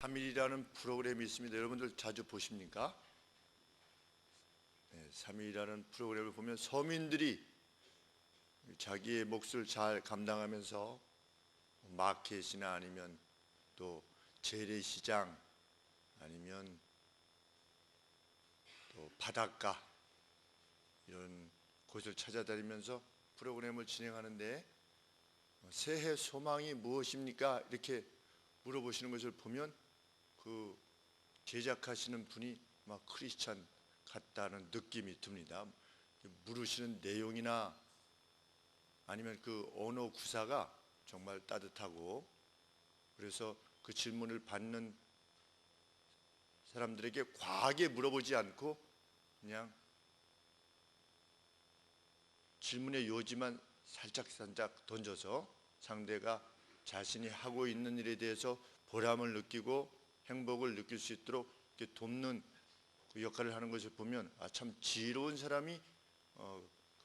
3일이라는 프로그램이 있습니다. 여러분들 자주 보십니까? 3일이라는 프로그램을 보면 서민들이 자기의 몫을 잘 감당하면서 마켓이나 아니면 또 재래시장 아니면 또 바닷가 이런 곳을 찾아다니면서 프로그램을 진행하는데 새해 소망이 무엇입니까? 이렇게 물어보시는 것을 보면 그 제작하시는 분이 막 크리스찬 같다는 느낌이 듭니다. 물으시는 내용이나 아니면 그 언어 구사가 정말 따뜻하고, 그래서 그 질문을 받는 사람들에게 과하게 물어보지 않고 그냥 질문의 요지만 살짝 던져서 상대가 자신이 하고 있는 일에 대해서 보람을 느끼고 행복을 느낄 수 있도록 이렇게 돕는 그 역할을 하는 것을 보면 참 지혜로운 사람이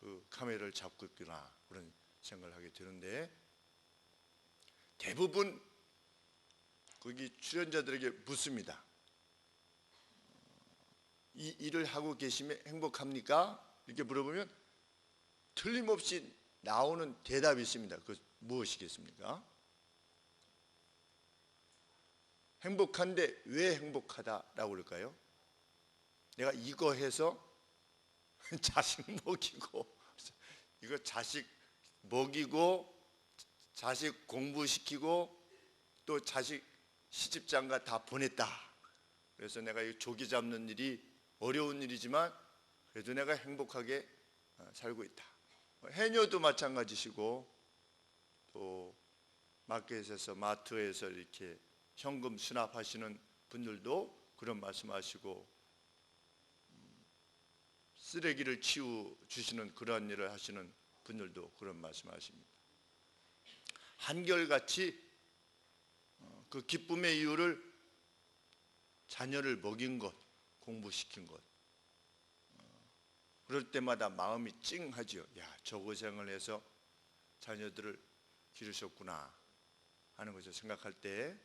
그 카메라를 잡고 있구나, 그런 생각을 하게 되는데, 대부분 거기 출연자들에게 묻습니다. 이 일을 하고 계시면 행복합니까? 이렇게 물어보면 틀림없이 나오는 대답이 있습니다. 그 무엇이겠습니까? 행복한데 왜 행복하다라고 그럴까요? 내가 이거 해서 자식 먹이고, 이거 자식 먹이고, 자식 공부시키고, 또 자식 시집장가 다 보냈다. 그래서 내가 이 조기 잡는 일이 어려운 일이지만 그래도 내가 행복하게 살고 있다. 해녀도 마찬가지시고, 또 마켓에서 마트에서 이렇게 현금 수납하시는 분들도 그런 말씀하시고, 쓰레기를 치우주시는 그런 일을 하시는 분들도 그런 말씀하십니다. 한결같이 그 기쁨의 이유를 자녀를 먹인 것, 공부시킨 것, 그럴 때마다 마음이 찡하지요. 야, 저 고생을 해서 자녀들을 기르셨구나 하는 것을 생각할 때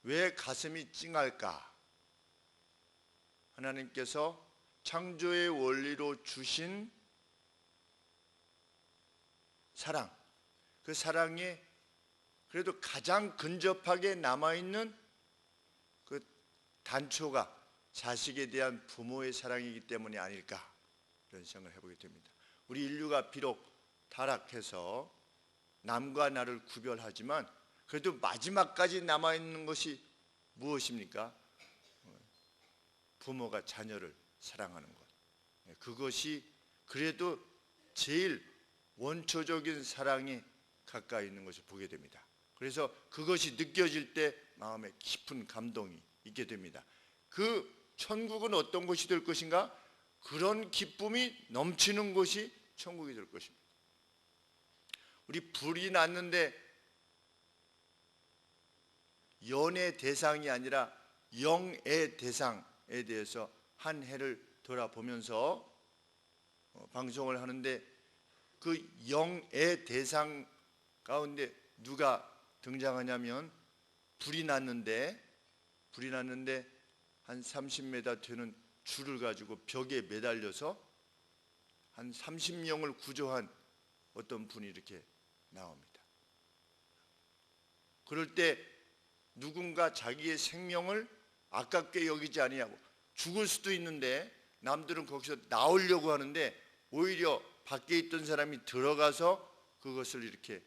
왜 가슴이 찡할까? 하나님께서 창조의 원리로 주신 사랑, 그 사랑에 그래도 가장 근접하게 남아있는 그 단초가 자식에 대한 부모의 사랑이기 때문이 아닐까, 이런 생각을 해보게 됩니다. 우리 인류가 비록 타락해서 남과 나를 구별하지만 그래도 마지막까지 남아있는 것이 무엇입니까? 부모가 자녀를 사랑하는 것. 그것이 그래도 제일 원초적인 사랑에 가까이 있는 것을 보게 됩니다. 그래서 그것이 느껴질 때 마음에 깊은 감동이 있게 됩니다. 그 천국은 어떤 곳이 될 것인가? 그런 기쁨이 넘치는 곳이 천국이 될 것입니다. 우리 불이 났는데 연의 대상이 아니라 영의 대상에 대해서 한 해를 돌아보면서 방송을 하는데, 그 영의 대상 가운데 누가 등장하냐면 불이 났는데 한 30m 되는 줄을 가지고 벽에 매달려서 한 30명을 구조한 어떤 분이 이렇게 나옵니다. 그럴 때 누군가 자기의 생명을 아깝게 여기지 아니하고, 죽을 수도 있는데 남들은 거기서 나오려고 하는데 오히려 밖에 있던 사람이 들어가서 그것을 이렇게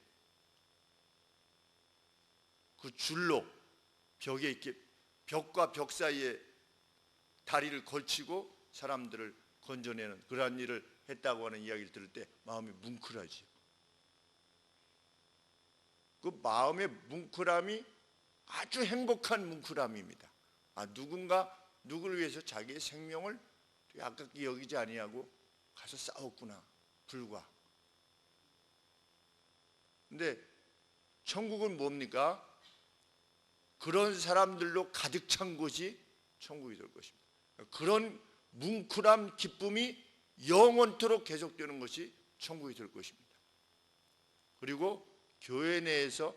그 줄로 벽에 이렇게 벽과 벽 사이에 다리를 걸치고 사람들을 건져내는 그러한 일을 했다고 하는 이야기를 들을 때 마음이 뭉클하지. 그 마음의 뭉클함이 아주 행복한 뭉클함입니다. 누구를 위해서 자기의 생명을 아깝게 여기지 아니하고 가서 싸웠구나, 불과. 근데 천국은 뭡니까? 그런 사람들로 가득 찬 곳이 천국이 될 것입니다. 그런 뭉클함, 기쁨이 영원토록 계속되는 것이 천국이 될 것입니다. 그리고 교회 내에서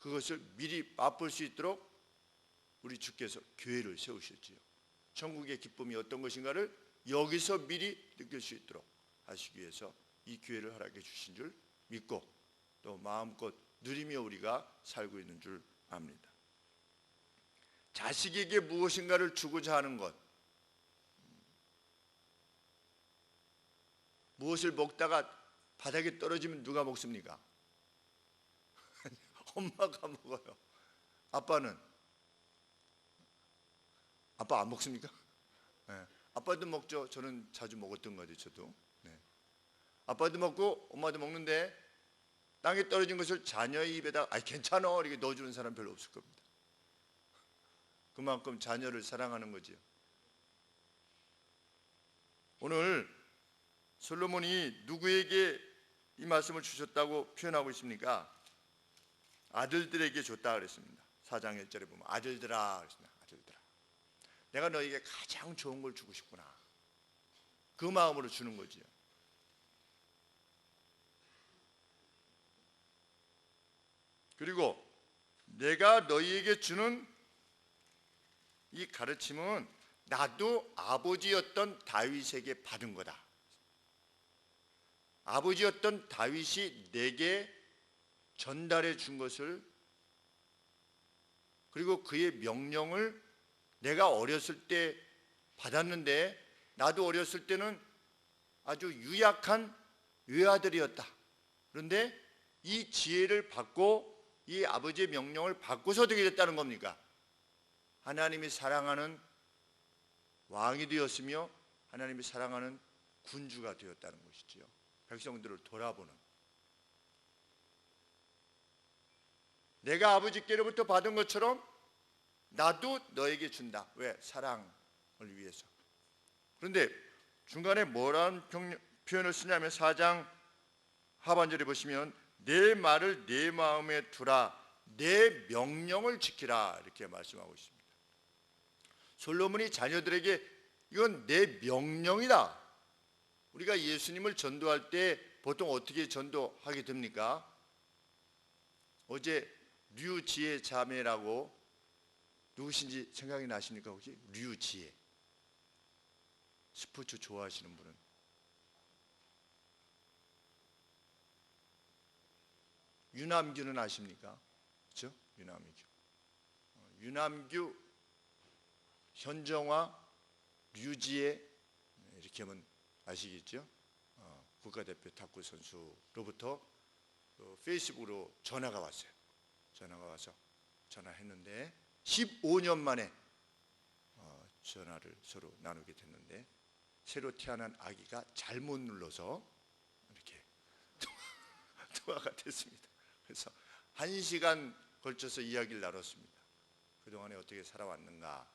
그것을 미리 맛볼 수 있도록 우리 주께서 교회를 세우셨지요. 천국의 기쁨이 어떤 것인가를 여기서 미리 느낄 수 있도록 하시기 위해서 이 교회를 허락해 주신 줄 믿고 또 마음껏 누리며 우리가 살고 있는 줄 압니다. 자식에게 무엇인가를 주고자 하는 것, 무엇을 먹다가 바닥에 떨어지면 누가 먹습니까? 엄마가 먹어요. 아빠는? 아빠 안 먹습니까? 네. 아빠도 먹죠. 저는 자주 먹었던 것 같아요. 저도. 네. 아빠도 먹고 엄마도 먹는데 땅에 떨어진 것을 자녀의 입에다 괜찮아 이렇게 넣어주는 사람 별로 없을 겁니다. 그만큼 자녀를 사랑하는 거지요. 오늘 솔로몬이 누구에게 이 말씀을 주셨다고 표현하고 있습니까? 아들들에게 줬다 그랬습니다. 4장 1절에 보면 아들들아 그랬습니다. 아들들아, 내가 너에게 가장 좋은 걸 주고 싶구나. 그 마음으로 주는 거지요. 그리고 내가 너희에게 주는 이 가르침은 나도 아버지였던 다윗에게 받은 거다. 아버지였던 다윗이 내게 전달해 준 것을, 그리고 그의 명령을 내가 어렸을 때 받았는데, 나도 어렸을 때는 아주 유약한 외아들이었다. 그런데 이 지혜를 받고 이 아버지의 명령을 받고서 어떻게 됐다는 겁니까? 하나님이 사랑하는 왕이 되었으며 하나님이 사랑하는 군주가 되었다는 것이지요. 백성들을 돌아보는, 내가 아버지께로부터 받은 것처럼 나도 너에게 준다. 왜? 사랑을 위해서. 그런데 중간에 뭐라는 표현을 쓰냐면 4장 하반절에 보시면 내 말을 내 마음에 두라, 내 명령을 지키라 이렇게 말씀하고 있습니다. 솔로몬이 자녀들에게 이건 내 명령이다. 우리가 예수님을 전도할 때 보통 어떻게 전도하게 됩니까? 어제 류지혜 자매라고 누구신지 생각이 나십니까? 혹시 류지혜, 스포츠 좋아하시는 분은? 유남규는 아십니까? 그렇죠? 유남규, 현정화, 류지혜 이렇게 하면 아시겠죠? 국가대표 탁구 선수로부터 페이스북으로 전화가 왔어요. 전화가 와서 전화했는데 15년 만에 전화를 서로 나누게 됐는데, 새로 태어난 아기가 잘못 눌러서 이렇게 통화가 됐습니다. 그래서 1시간 걸쳐서 이야기를 나눴습니다. 그동안에 어떻게 살아왔는가.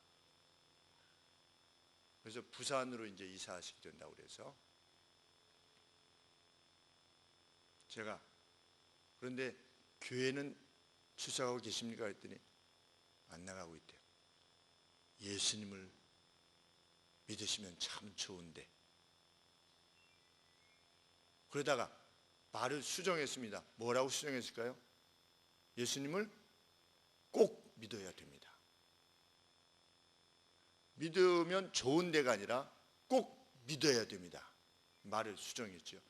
그래서 부산으로 이제 이사하시게 된다고 그래서 제가, 그런데 교회는 출석하고 계십니까? 그랬더니 안 나가고 있대요. 예수님을 믿으시면 참 좋은데. 그러다가 말을 수정했습니다. 뭐라고 수정했을까요? 예수님을 꼭 믿어야 됩니다. 믿으면 좋은 데가 아니라 꼭 믿어야 됩니다. 말을 수정했죠.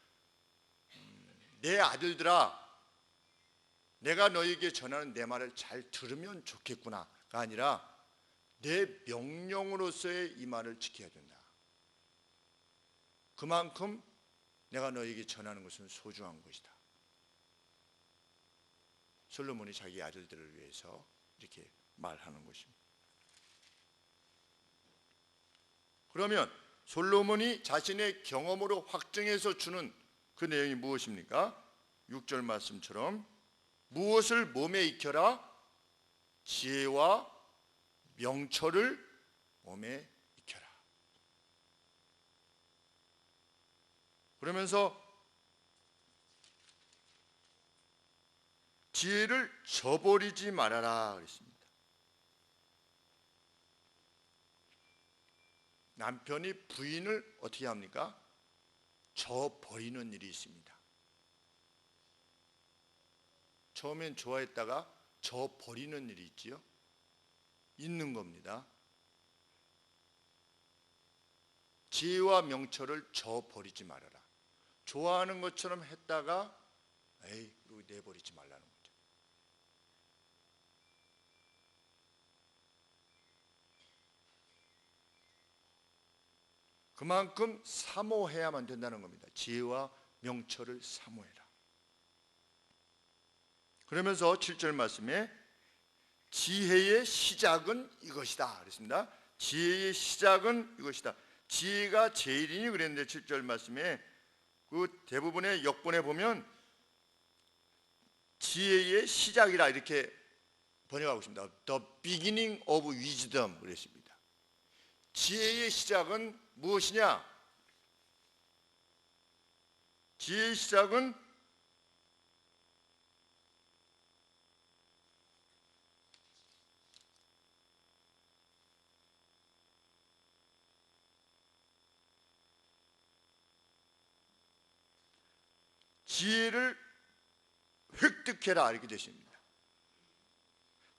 내 아들들아, 내가 너에게 전하는 내 말을 잘 들으면 좋겠구나가 아니라 내 명령으로서의 이 말을 지켜야 된다. 그만큼 내가 너에게 전하는 것은 소중한 것이다. 솔로몬이 자기 아들들을 위해서 이렇게 말하는 것입니다. 그러면 솔로몬이 자신의 경험으로 확증해서 주는 그 내용이 무엇입니까? 6절 말씀처럼 무엇을 몸에 익혀라? 지혜와 명철을 몸에 익혀라. 그러면서 지혜를 저버리지 말아라 그랬습니다. 남편이 부인을 어떻게 합니까? 저버리는 일이 있습니다. 처음엔 좋아했다가 저 버리는 일이 있지요. 있는 겁니다. 지혜와 명철을 저 버리지 말아라. 좋아하는 것처럼 했다가 에이 그리고 내버리지 말라는 거죠. 그만큼 사모해야만 된다는 겁니다. 지혜와 명철을 사모해라. 그러면서 7절 말씀에 지혜의 시작은 이것이다 그랬습니다. 지혜의 시작은 이것이다. 지혜가 제일이니 그랬는데 7절 말씀에 그 대부분의 역본에 보면 지혜의 시작이라 이렇게 번역하고 있습니다. The beginning of wisdom 그랬습니다. 지혜의 시작은 무엇이냐? 지혜의 시작은 지혜를 획득해라 이렇게 되십니다.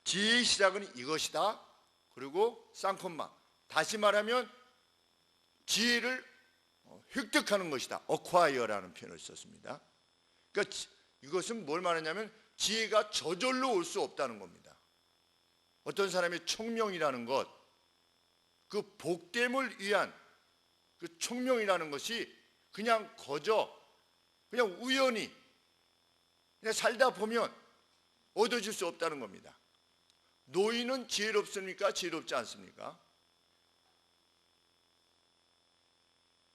지혜의 시작은 이것이다. 그리고 쌍콤마 다시 말하면 지혜를 획득하는 것이다. acquire라는 표현을 썼습니다. 그러니까 이것은 뭘 말하냐면 지혜가 저절로 올 수 없다는 겁니다. 어떤 사람의 총명이라는 것, 그 복됨을 위한 그 총명이라는 것이 그냥 거저 그냥 우연히 그냥 살다 보면 얻어질 수 없다는 겁니다. 노인은 지혜롭습니까? 지혜롭지 않습니까?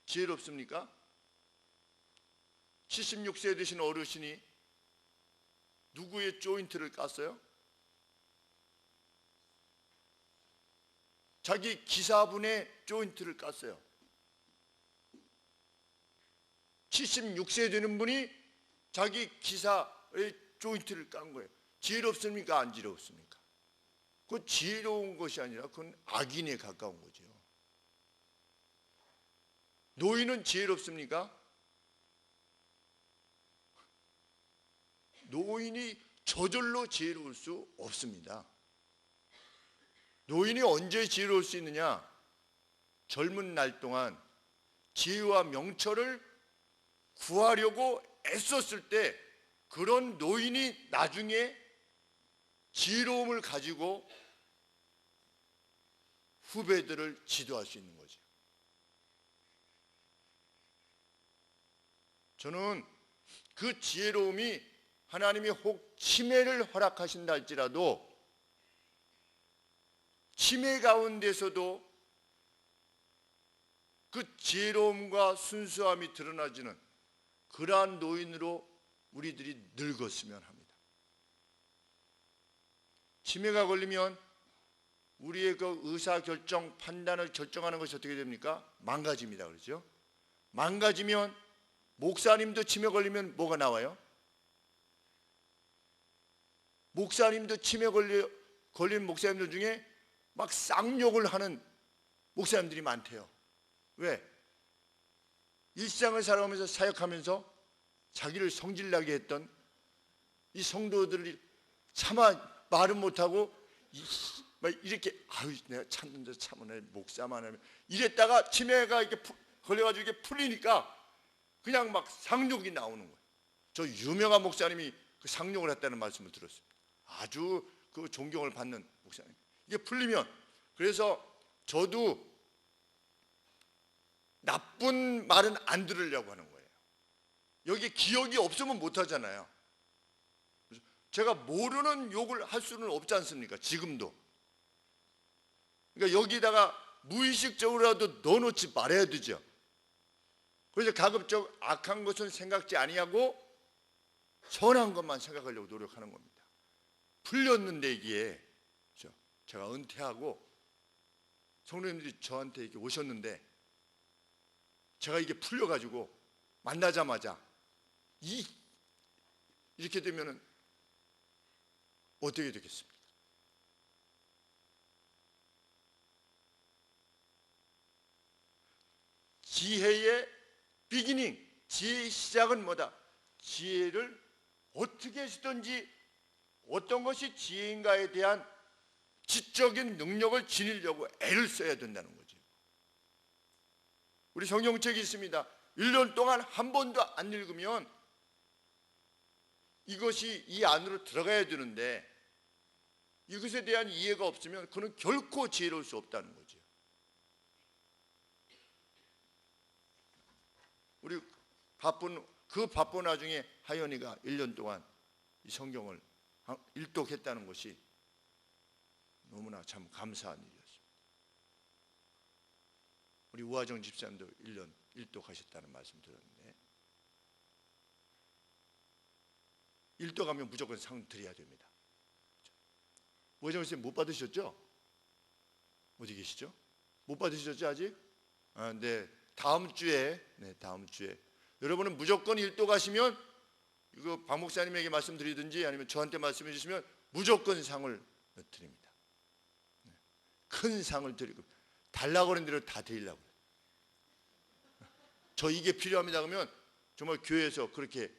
지혜롭습니까? 76세 되신 어르신이 누구의 조인트를 깠어요? 자기 기사분의 조인트를 깠어요. 76세 되는 분이 자기 기사의 조인트를 깐 거예요. 지혜롭습니까? 안 지혜롭습니까? 그건 지혜로운 것이 아니라 그건 악인에 가까운 거죠. 노인은 지혜롭습니까? 노인이 저절로 지혜로울 수 없습니다. 노인이 언제 지혜로울 수 있느냐? 젊은 날 동안 지혜와 명철을 구하려고 애썼을 때 그런 노인이 나중에 지혜로움을 가지고 후배들을 지도할 수 있는 거죠. 저는 그 지혜로움이 하나님이 혹 치매를 허락하신다 할지라도 치매 가운데서도 그 지혜로움과 순수함이 드러나지는 그러한 노인으로 우리들이 늙었으면 합니다. 치매가 걸리면 우리의 그 의사결정, 판단을 결정하는 것이 어떻게 됩니까? 망가집니다. 그렇죠? 망가지면 목사님도 치매 걸리면 뭐가 나와요? 목사님도 치매 걸린 목사님들 중에 막 쌍욕을 하는 목사님들이 많대요. 왜? 일상을 살아가면서 사역하면서 자기를 성질나게 했던 이 성도들이 차마 말은 못하고 막 이렇게 아유 내가 참는데 참으네 목사만 하면 이랬다가 치매가 이렇게 걸려가지고 이렇게 풀리니까 그냥 막 상욕이 나오는 거예요. 저 유명한 목사님이 그 상욕을 했다는 말씀을 들었습니다. 아주 그 존경을 받는 목사님. 이게 풀리면 그래서 저도 나쁜 말은 안 들으려고 하는 거예요. 여기 기억이 없으면 못 하잖아요. 제가 모르는 욕을 할 수는 없지 않습니까? 지금도. 그러니까 여기다가 무의식적으로라도 넣어놓지 말아야 되죠. 그래서 가급적 악한 것은 생각지 아니하고 선한 것만 생각하려고 노력하는 겁니다. 풀렸는데 이게 제가 은퇴하고 성도님들이 저한테 이렇게 오셨는데 제가 이게 풀려가지고 만나자마자 이렇게 되면은 어떻게 되겠습니까? 지혜의 비기닝, 지혜의 시작은 뭐다? 지혜를 어떻게 해서든지 어떤 것이 지혜인가에 대한 지적인 능력을 지니려고 애를 써야 된다는 거죠. 우리 성경책이 있습니다. 1년 동안 한 번도 안 읽으면 이것이 이 안으로 들어가야 되는데 이것에 대한 이해가 없으면 그는 결코 지혜로울 수 없다는 거죠. 우리 바쁜 와중에 하연이가 1년 동안 이 성경을 일독했다는 것이 너무나 참 감사한 일이었습니다. 우리 우화정 집사님도 1년 일독하셨다는 말씀 들었는데, 일독하면 무조건 상 드려야 됩니다. 우화정 집사님 못 받으셨죠? 어디 계시죠? 못 받으셨죠 아직? 네, 다음 주에 여러분은 무조건 일독하시면, 이거 박 목사님에게 말씀드리든지 아니면 저한테 말씀해 주시면 무조건 상을 드립니다. 큰 상을 드리고, 달라고 하는 대로 다 드리려고. 저 이게 필요합니다 그러면 정말 교회에서 그렇게,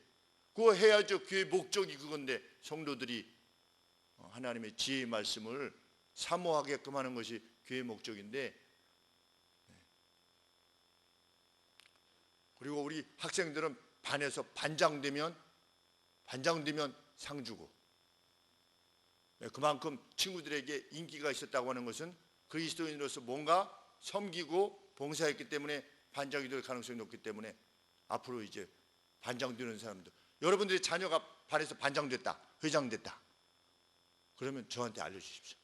그거 해야죠. 교회 목적이 그건데, 성도들이 하나님의 지혜의 말씀을 사모하게끔 하는 것이 교회 목적인데, 그리고 우리 학생들은 반에서 반장 되면 상 주고, 그만큼 친구들에게 인기가 있었다고 하는 것은 그리스도인으로서 뭔가 섬기고 봉사했기 때문에 반장이 될 가능성이 높기 때문에 앞으로 이제 반장 되는 사람들, 여러분들의 자녀가 반에서 반장 됐다, 회장 됐다, 그러면 저한테 알려주십시오.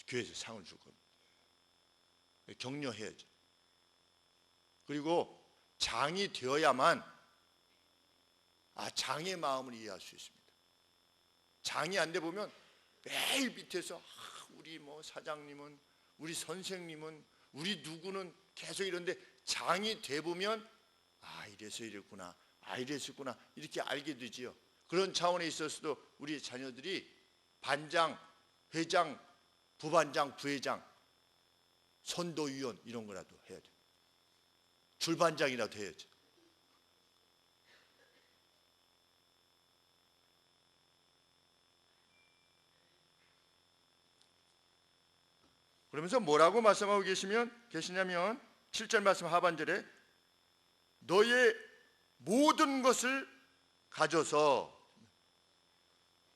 교회에서 상을 줄 겁니다. 격려해야죠. 그리고 장이 되어야만 장의 마음을 이해할 수 있습니다. 장이 안 돼 보면 매일 밑에서 우리 뭐 사장님은, 우리 선생님은, 우리 누구는 계속 이런데, 장이 돼 보면 이래서 이랬구나, 이랬었구나, 이렇게 알게 되지요. 그런 차원에 있어서도 우리 자녀들이 반장, 회장, 부반장, 부회장, 선도위원 이런 거라도 해야 돼요. 줄반장이라도 해야죠. 그러면서 뭐라고 말씀하고 계시냐면 7절 말씀 하반절에 너의 모든 것을 가져서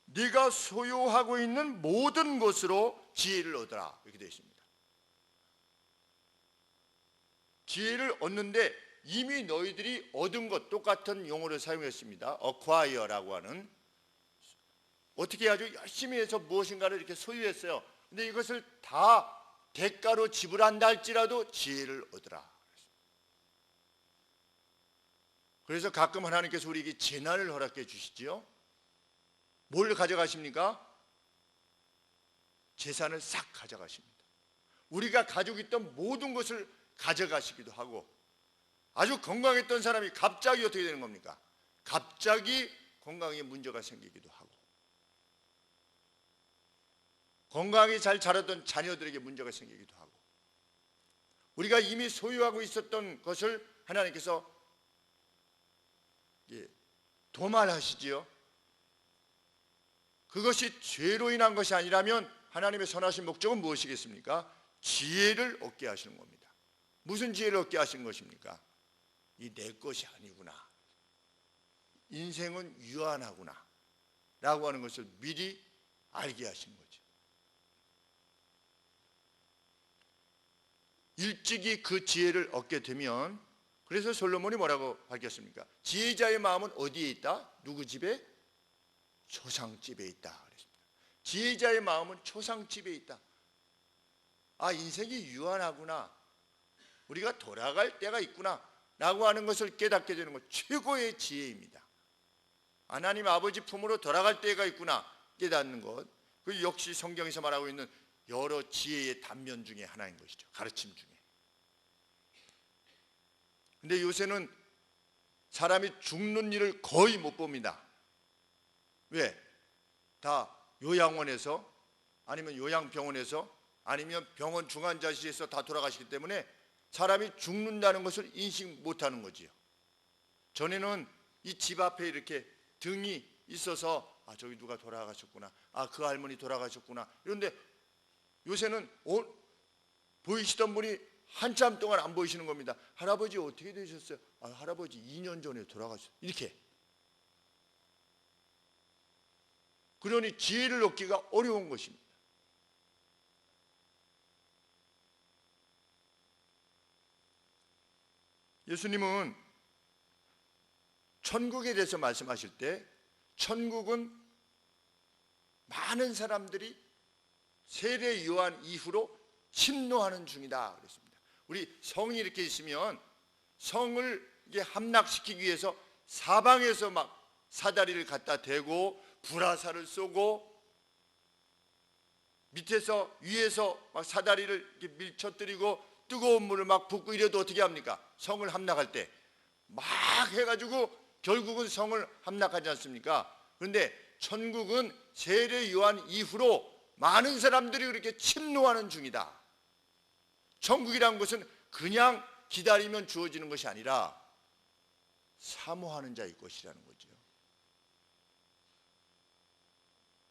네가 소유하고 있는 모든 것으로 지혜를 얻어라, 이렇게 되어 있습니다. 지혜를 얻는데 이미 너희들이 얻은 것, 똑같은 용어를 사용했습니다. acquire라고 하는, 어떻게 아주 열심히 해서 무엇인가를 이렇게 소유했어요. 근데 이것을 다 대가로 지불한다 할지라도 지혜를 얻으라. 그래서 가끔 하나님께서 우리에게 재난을 허락해 주시지요. 뭘 가져가십니까? 재산을 싹 가져가십니다. 우리가 가지고 있던 모든 것을 가져가시기도 하고, 아주 건강했던 사람이 갑자기 어떻게 되는 겁니까? 갑자기 건강에 문제가 생기기도 하고, 건강히 잘 자라던 자녀들에게 문제가 생기기도 하고, 우리가 이미 소유하고 있었던 것을 하나님께서 도말하시지요. 그것이 죄로 인한 것이 아니라면 하나님의 선하신 목적은 무엇이겠습니까? 지혜를 얻게 하시는 겁니다. 무슨 지혜를 얻게 하신 것입니까? 이 내 것이 아니구나, 인생은 유한하구나 라고 하는 것을 미리 알게 하신 거죠. 일찍이 그 지혜를 얻게 되면, 그래서 솔로몬이 뭐라고 밝혔습니까? 지혜자의 마음은 어디에 있다? 누구 집에? 초상집에 있다 그랬습니다. 지혜자의 마음은 초상집에 있다. 인생이 유한하구나, 우리가 돌아갈 때가 있구나 라고 하는 것을 깨닫게 되는 것, 최고의 지혜입니다. 하나님 아버지 품으로 돌아갈 때가 있구나 깨닫는 것, 그 역시 성경에서 말하고 있는 여러 지혜의 단면 중에 하나인 것이죠. 가르침 중에. 근데 요새는 사람이 죽는 일을 거의 못 봅니다. 왜? 다 요양원에서, 아니면 요양병원에서, 아니면 병원 중환자실에서 다 돌아가시기 때문에 사람이 죽는다는 것을 인식 못하는 거지요. 전에는 이 집 앞에 이렇게 등이 있어서 아, 저기 누가 돌아가셨구나. 아, 그 할머니 돌아가셨구나. 그런데 요새는 보이시던 분이 한참 동안 안 보이시는 겁니다. 할아버지 어떻게 되셨어요? 아, 할아버지 2년 전에 돌아가셨어요. 이렇게. 그러니 지혜를 얻기가 어려운 것입니다. 예수님은 천국에 대해서 말씀하실 때 천국은 많은 사람들이 세례 요한 이후로 침노하는 중이다 그랬습니다. 우리 성이 이렇게 있으면 성을 이게 함락시키기 위해서 사방에서 막 사다리를 갖다 대고 불화살을 쏘고 밑에서 위에서 막 사다리를 이렇게 밀쳐뜨리고 뜨거운 물을 막 붓고 이래도 어떻게 합니까? 성을 함락할 때 막 해가지고 결국은 성을 함락하지 않습니까? 그런데 천국은 세례 요한 이후로 많은 사람들이 그렇게 침노하는 중이다. 천국이란 것은 그냥 기다리면 주어지는 것이 아니라 사모하는 자의 것이라는 거죠.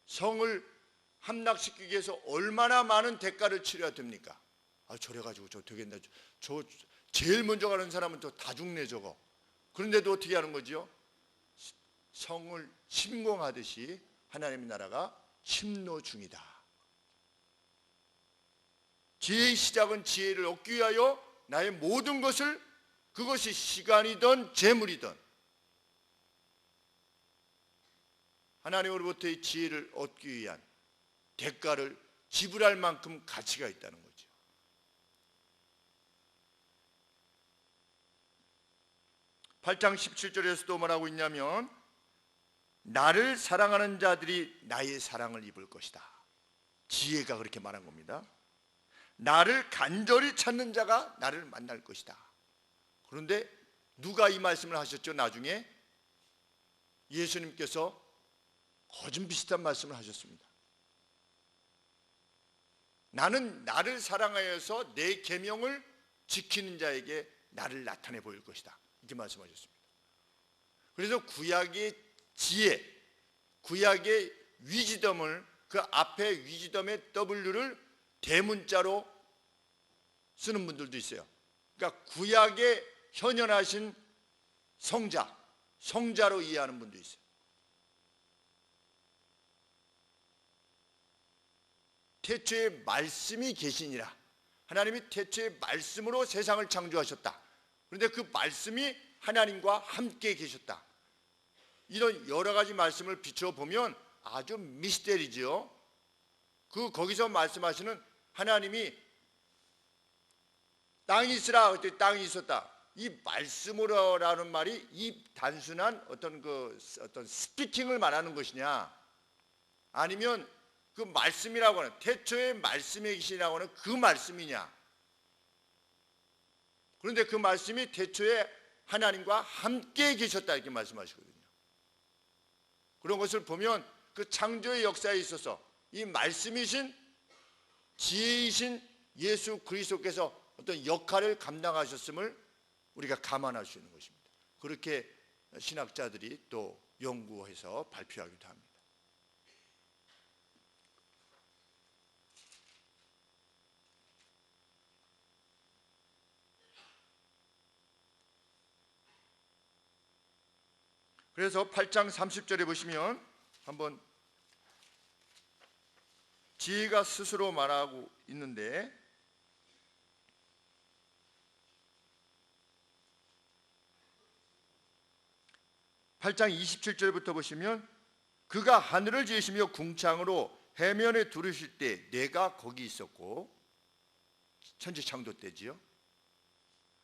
성을 함락시키기 위해서 얼마나 많은 대가를 치러야 됩니까? 아, 저래가지고 저 되겠나? 저 제일 먼저 가는 사람은 또 다 죽네 저거. 그런데도 어떻게 하는 거지요? 성을 침공하듯이 하나님의 나라가 침노 중이다. 지혜의 시작은 지혜를 얻기 위하여 나의 모든 것을, 그것이 시간이든 재물이든 하나님으로부터의 지혜를 얻기 위한 대가를 지불할 만큼 가치가 있다는 거죠. (8장 17절에서도 뭐라고 있냐면 나를 사랑하는 자들이 나의 사랑을 입을 것이다. 지혜가 그렇게 말한 겁니다. 나를 간절히 찾는 자가 나를 만날 것이다. 그런데 누가 이 말씀을 하셨죠? 나중에 예수님께서 거좀 비슷한 말씀을 하셨습니다. 나는 나를 사랑하여서 내 계명을 지키는 자에게 나를 나타내 보일 것이다. 이렇게 말씀하셨습니다. 그래서 구약의 지혜, 구약의 위지덤을, 그 앞에 위지덤의 W를 대문자로 쓰는 분들도 있어요. 그러니까 구약에 현현하신 성자로 이해하는 분도 있어요. 태초에 말씀이 계시니라. 하나님이 태초에 말씀으로 세상을 창조하셨다. 그런데 그 말씀이 하나님과 함께 계셨다. 이런 여러 가지 말씀을 비춰보면 아주 미스테리죠. 거기서 말씀하시는 하나님이 땅이 있으라 그때 땅이 있었다. 이 말씀으로라는 말이 이 단순한 어떤 스피킹을 말하는 것이냐, 아니면 그 말씀이라고 하는, 태초에 말씀에 계시라고 하는 그 말씀이냐. 그런데 그 말씀이 태초에 하나님과 함께 계셨다 이렇게 말씀하시거든요. 그런 것을 보면 그 창조의 역사에 있어서 이 말씀이신 지혜이신 예수 그리스도께서 어떤 역할을 감당하셨음을 우리가 감안할 수 있는 것입니다. 그렇게 신학자들이 또 연구해서 발표하기도 합니다. 그래서 8장 30절에 보시면 한번 지혜가 스스로 말하고 있는데, (8장 27절부터) 보시면 그가 하늘을 지으시며 궁창으로 해면에 두르실 때 내가 거기 있었고, 천지 창조 때지요.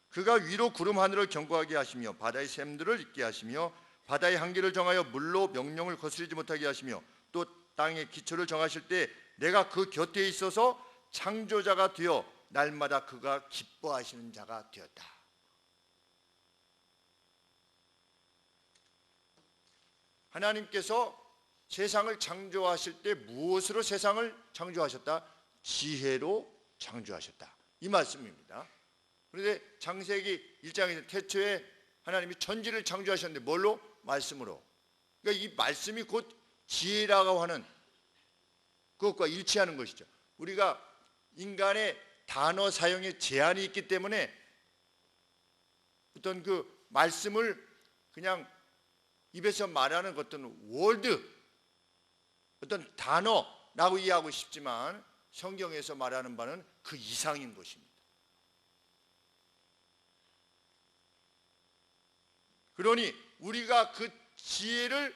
그가 위로 구름 하늘을 견고하게 하시며 바다의 샘들을 있게 하시며 바다의 한계를 정하여 물로 명령을 거스르지 못하게 하시며 또 땅의 기초를 정하실 때 내가 그 곁에 있어서 창조자가 되어 날마다 그가 기뻐하시는 자가 되었다. 하나님께서 세상을 창조하실 때 무엇으로 세상을 창조하셨다? 지혜로 창조하셨다. 이 말씀입니다. 그런데 창세기 1장에서 태초에 하나님이 천지를 창조하셨는데 뭘로? 말씀으로. 그러니까 이 말씀이 곧 지혜라고 하는 그것과 일치하는 것이죠. 우리가 인간의 단어 사용에 제한이 있기 때문에 어떤 그 말씀을 그냥 입에서 말하는 어떤 월드, 어떤 단어라고 이해하고 싶지만 성경에서 말하는 바는 그 이상인 것입니다. 그러니 우리가 그 지혜를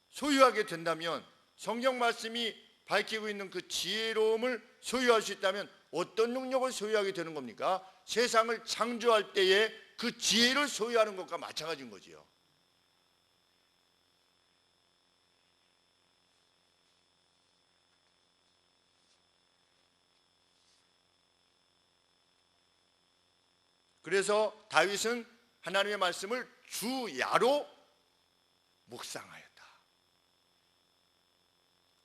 소유하게 된다면, 성경 말씀이 밝히고 있는 그 지혜로움을 소유할 수 있다면 어떤 능력을 소유하게 되는 겁니까? 세상을 창조할 때에 그 지혜를 소유하는 것과 마찬가지인 거지요. 그래서 다윗은 하나님의 말씀을 주야로 묵상하였다.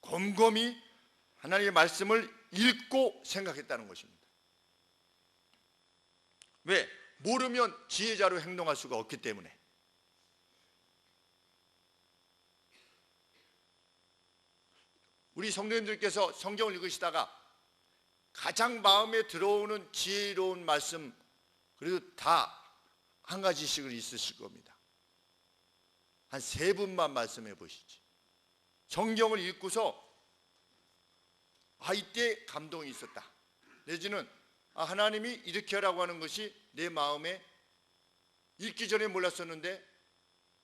곰곰이 하나님의 말씀을 읽고 생각했다는 것입니다. 왜? 모르면 지혜자로 행동할 수가 없기 때문에. 우리 성도님들께서 성경을 읽으시다가 가장 마음에 들어오는 지혜로운 말씀, 그래도 다 한 가지씩은 있으실 겁니다. 한 3분만 말씀해 보시지. 성경을 읽고서 이때 감동이 있었다, 내지는 하나님이 이렇게 하라고 하는 것이 내 마음에 읽기 전에 몰랐었는데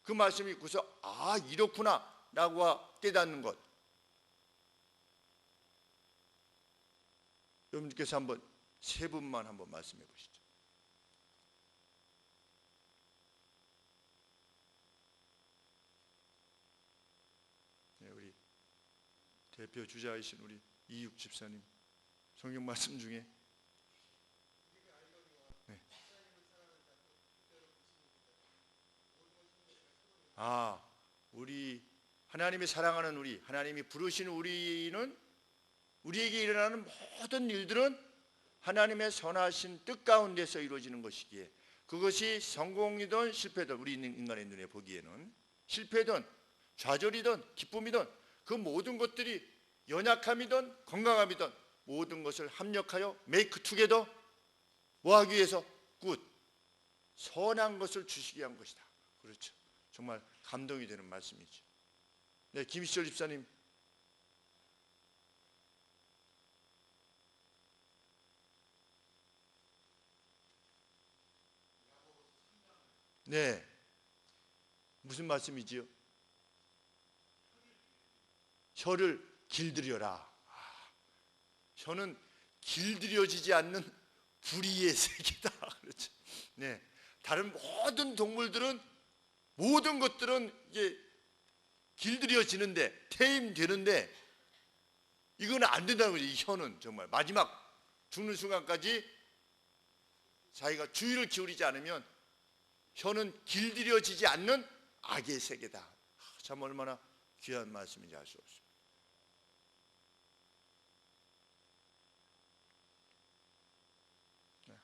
그 말씀을 읽고서 이렇구나 라고 깨닫는 것. 여러분께서 한번 3분만 한번 말씀해 보시죠. 우리 대표 주자이신 우리 이육 집사님 성경 말씀 중에 우리 하나님이 사랑하는 우리, 하나님이 부르신 우리는, 우리에게 일어나는 모든 일들은 하나님의 선하신 뜻 가운데서 이루어지는 것이기에 그것이 성공이든 실패든 우리 인간의 눈에 보기에는 실패든 좌절이든 기쁨이든 그 모든 것들이 연약함이든 건강함이든 모든 것을 합력하여 메이크 투게더 뭐하기 위해서? 굿, 선한 것을 주시기 위한 것이다. 그렇죠. 정말 감동이 되는 말씀이죠. 네, 김시철 집사님. 네, 무슨 말씀이지요? 혀를 길들여라. 혀는 길들여지지 않는 불의의 세계다. 그렇죠. 네, 다른 모든 동물들은, 모든 것들은 이게 길들여지는데, 태임되는데 이건 안 된다는 거죠. 이 혀는 정말 마지막 죽는 순간까지 자기가 주의를 기울이지 않으면 혀는 길들여지지 않는 악의 세계다. 참 얼마나 귀한 말씀인지 알 수 없습니다.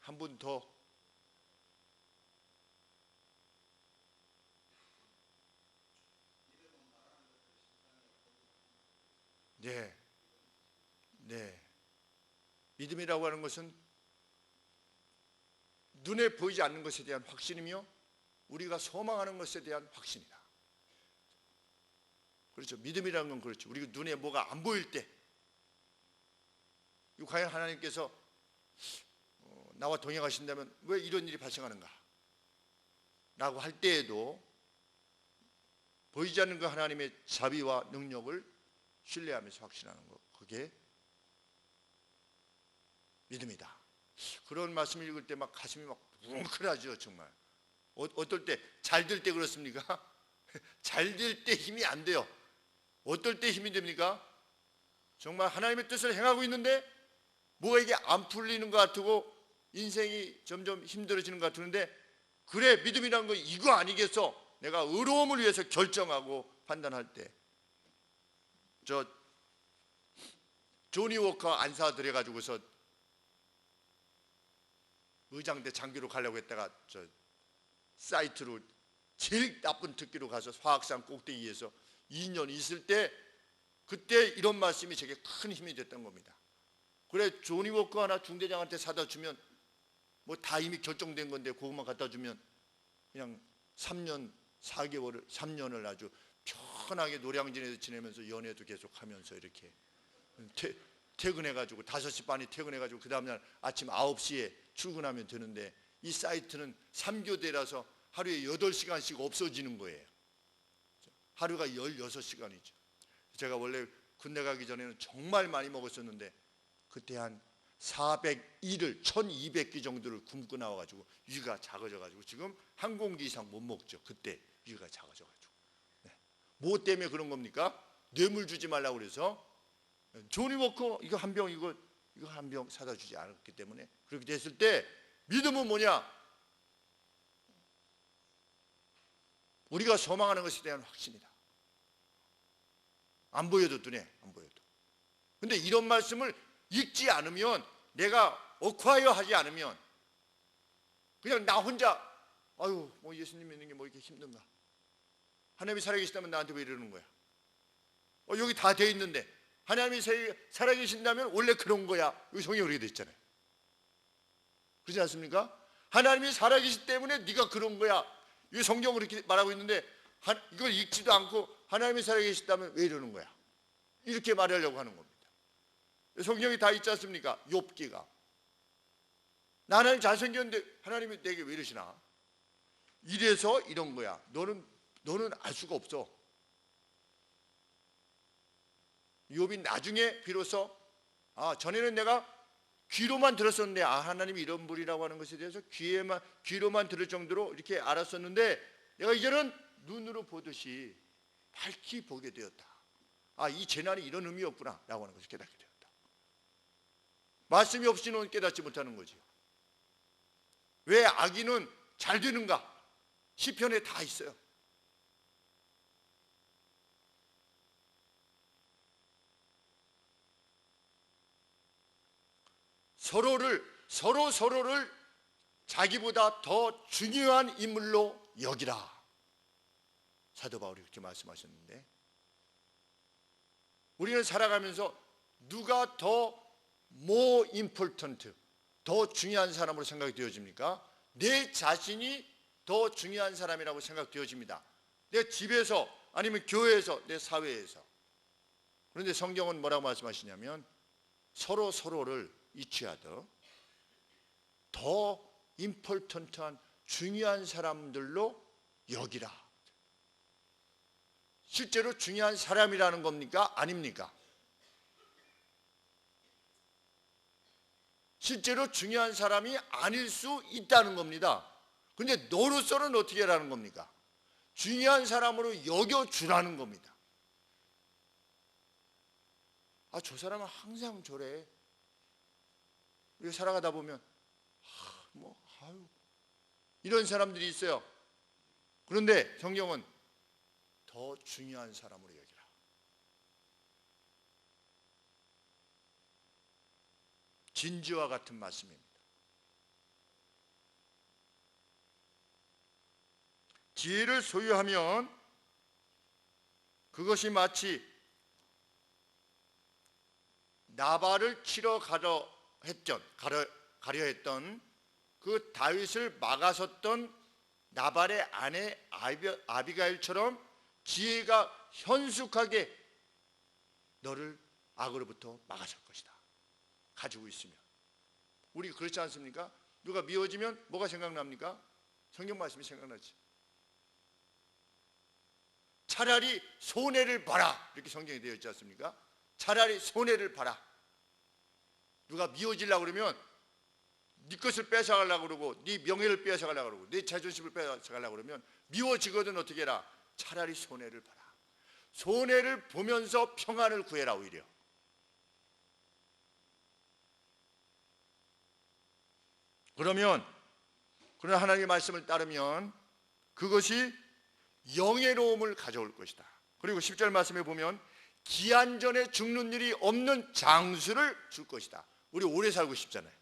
한 분 더. 네, 네. 믿음이라고 하는 것은 눈에 보이지 않는 것에 대한 확신이며 우리가 소망하는 것에 대한 확신이다. 그렇죠. 믿음이라는 건 그렇죠. 우리가 눈에 뭐가 안 보일 때, 과연 하나님께서 나와 동행하신다면 왜 이런 일이 발생하는가 라고 할 때에도 보이지 않는 그 하나님의 자비와 능력을 신뢰하면서 확신하는 것, 그게 믿음이다. 그런 말씀을 읽을 때 막 가슴이 막 뭉클하죠. 정말. 어떨 때, 잘 될 때 그렇습니까? 잘 될 때 힘이 안 돼요. 어떨 때 힘이 됩니까? 정말 하나님의 뜻을 행하고 있는데 뭐가 이게 안 풀리는 것 같고 인생이 점점 힘들어지는 것 같은데, 그래, 믿음이란 거 이거 아니겠어? 내가 의로움을 위해서 결정하고 판단할 때, 조니 워커 안사 들여가지고서 의장대 장교로 가려고 했다가 사이트로 제일 나쁜 특기로 가서 화학산 꼭대기에서 2년 있을 때 그때 이런 말씀이 제게 큰 힘이 됐던 겁니다. 그래, 조니 워커 하나 중대장한테 사다 주면 뭐 다 이미 결정된 건데 그것만 갖다 주면 그냥 3년 4개월을 3년을 아주 편하게 노량진에서 지내면서 연애도 계속하면서 이렇게 퇴근해가지고 5시 반에 퇴근해가지고 그 다음날 아침 9시에 출근하면 되는데, 이 사이트는 3교대라서 하루에 8시간씩 없어지는 거예요. 하루가 16시간이죠. 제가 원래 군대 가기 전에는 정말 많이 먹었었는데 그때 한 401을 1200끼 정도를 굶고 나와가지고 위가 작아져가지고 지금 한 공기 이상 못 먹죠. 그때 위가 작아져가지고. 네. 뭐 때문에 그런 겁니까? 뇌물 주지 말라고 그래서 조니 워커 이거 한 병 이거 한 병 사다 주지 않았기 때문에. 그렇게 됐을 때 믿음은 뭐냐? 우리가 소망하는 것에 대한 확신이다. 안 보여도 눈에 안 보여도. 근데 이런 말씀을 읽지 않으면, 내가 어콰이어 하지 않으면 그냥 나 혼자 아유 뭐 예수님 믿는 게 뭐 이렇게 힘든가? 하나님이 살아계시다면 나한테 왜 이러는 거야? 여기 다 돼 있는데 하나님이 살아계신다면 원래 그런 거야. 여기 성경에 그렇게 돼 있잖아요. 그렇지 않습니까? 하나님이 살아계시기 때문에 네가 그런 거야. 이 성경은 그렇게 말하고 있는데 이걸 읽지도 않고 하나님이 살아계시다면 왜 이러는 거야? 이렇게 말하려고 하는 겁니다. 성경이 다 있지 않습니까? 욥기가 나 하나님 잘생겼는데 하나님이 내게 왜 이러시나? 이래서 이런 거야. 너는 알 수가 없어. 욥이 나중에 비로소 전에는 내가 귀로만 들었었는데 하나님이 이런 분이라고 하는 것에 대해서 귀로만 들을 정도로 이렇게 알았었는데 내가 이제는 눈으로 보듯이 밝히 보게 되었다. 이 재난이 이런 의미였구나 라고 하는 것을 깨닫게 되었다. 말씀이 없이는 깨닫지 못하는 거지. 왜 악인은 잘 되는가? 시편에 다 있어요. 서로를 자기보다 더 중요한 인물로 여기라. 사도 바울이 그렇게 말씀하셨는데, 우리는 살아가면서 누가 더 more important, 더 중요한 사람으로 생각이 되어집니까? 내 자신이 더 중요한 사람이라고 생각되어집니다. 내 집에서 아니면 교회에서, 내 사회에서. 그런데 성경은 뭐라고 말씀하시냐면 서로를 이취하듯 더 임포턴트한 중요한 사람들로 여기라. 실제로 중요한 사람이라는 겁니까? 아닙니까? 실제로 중요한 사람이 아닐 수 있다는 겁니다. 근데 너로서는 어떻게 하라는 겁니까? 중요한 사람으로 여겨주라는 겁니다. 저 사람은 항상 저래. 우리가 살아가다 보면 이런 사람들이 있어요. 그런데 성경은 더 중요한 사람으로 여기라. 진주와 같은 말씀입니다. 지혜를 소유하면 그것이 마치 나발을 치러 가려 했던 그 다윗을 막아섰던 나발의 아내 아비가일처럼 지혜가 현숙하게 너를 악으로부터 막아설 것이다. 가지고 있으면. 우리 그렇지 않습니까? 누가 미워지면 뭐가 생각납니까? 성경 말씀이 생각나지. 차라리 손해를 봐라, 이렇게 성경이 되어 있지 않습니까? 차라리 손해를 봐라. 누가 미워지려고 그러면 네 것을 뺏어가려고 그러고 네 명예를 뺏어가려고 그러고 네 자존심을 뺏어가려고 그러면 미워지거든 어떻게 해라? 차라리 손해를 봐라. 손해를 보면서 평안을 구해라. 오히려 그러나 하나님의 말씀을 따르면 그것이 영예로움을 가져올 것이다. 그리고 10절 말씀에 보면 기한전에 죽는 일이 없는 장수를 줄 것이다. 우리 오래 살고 싶잖아요.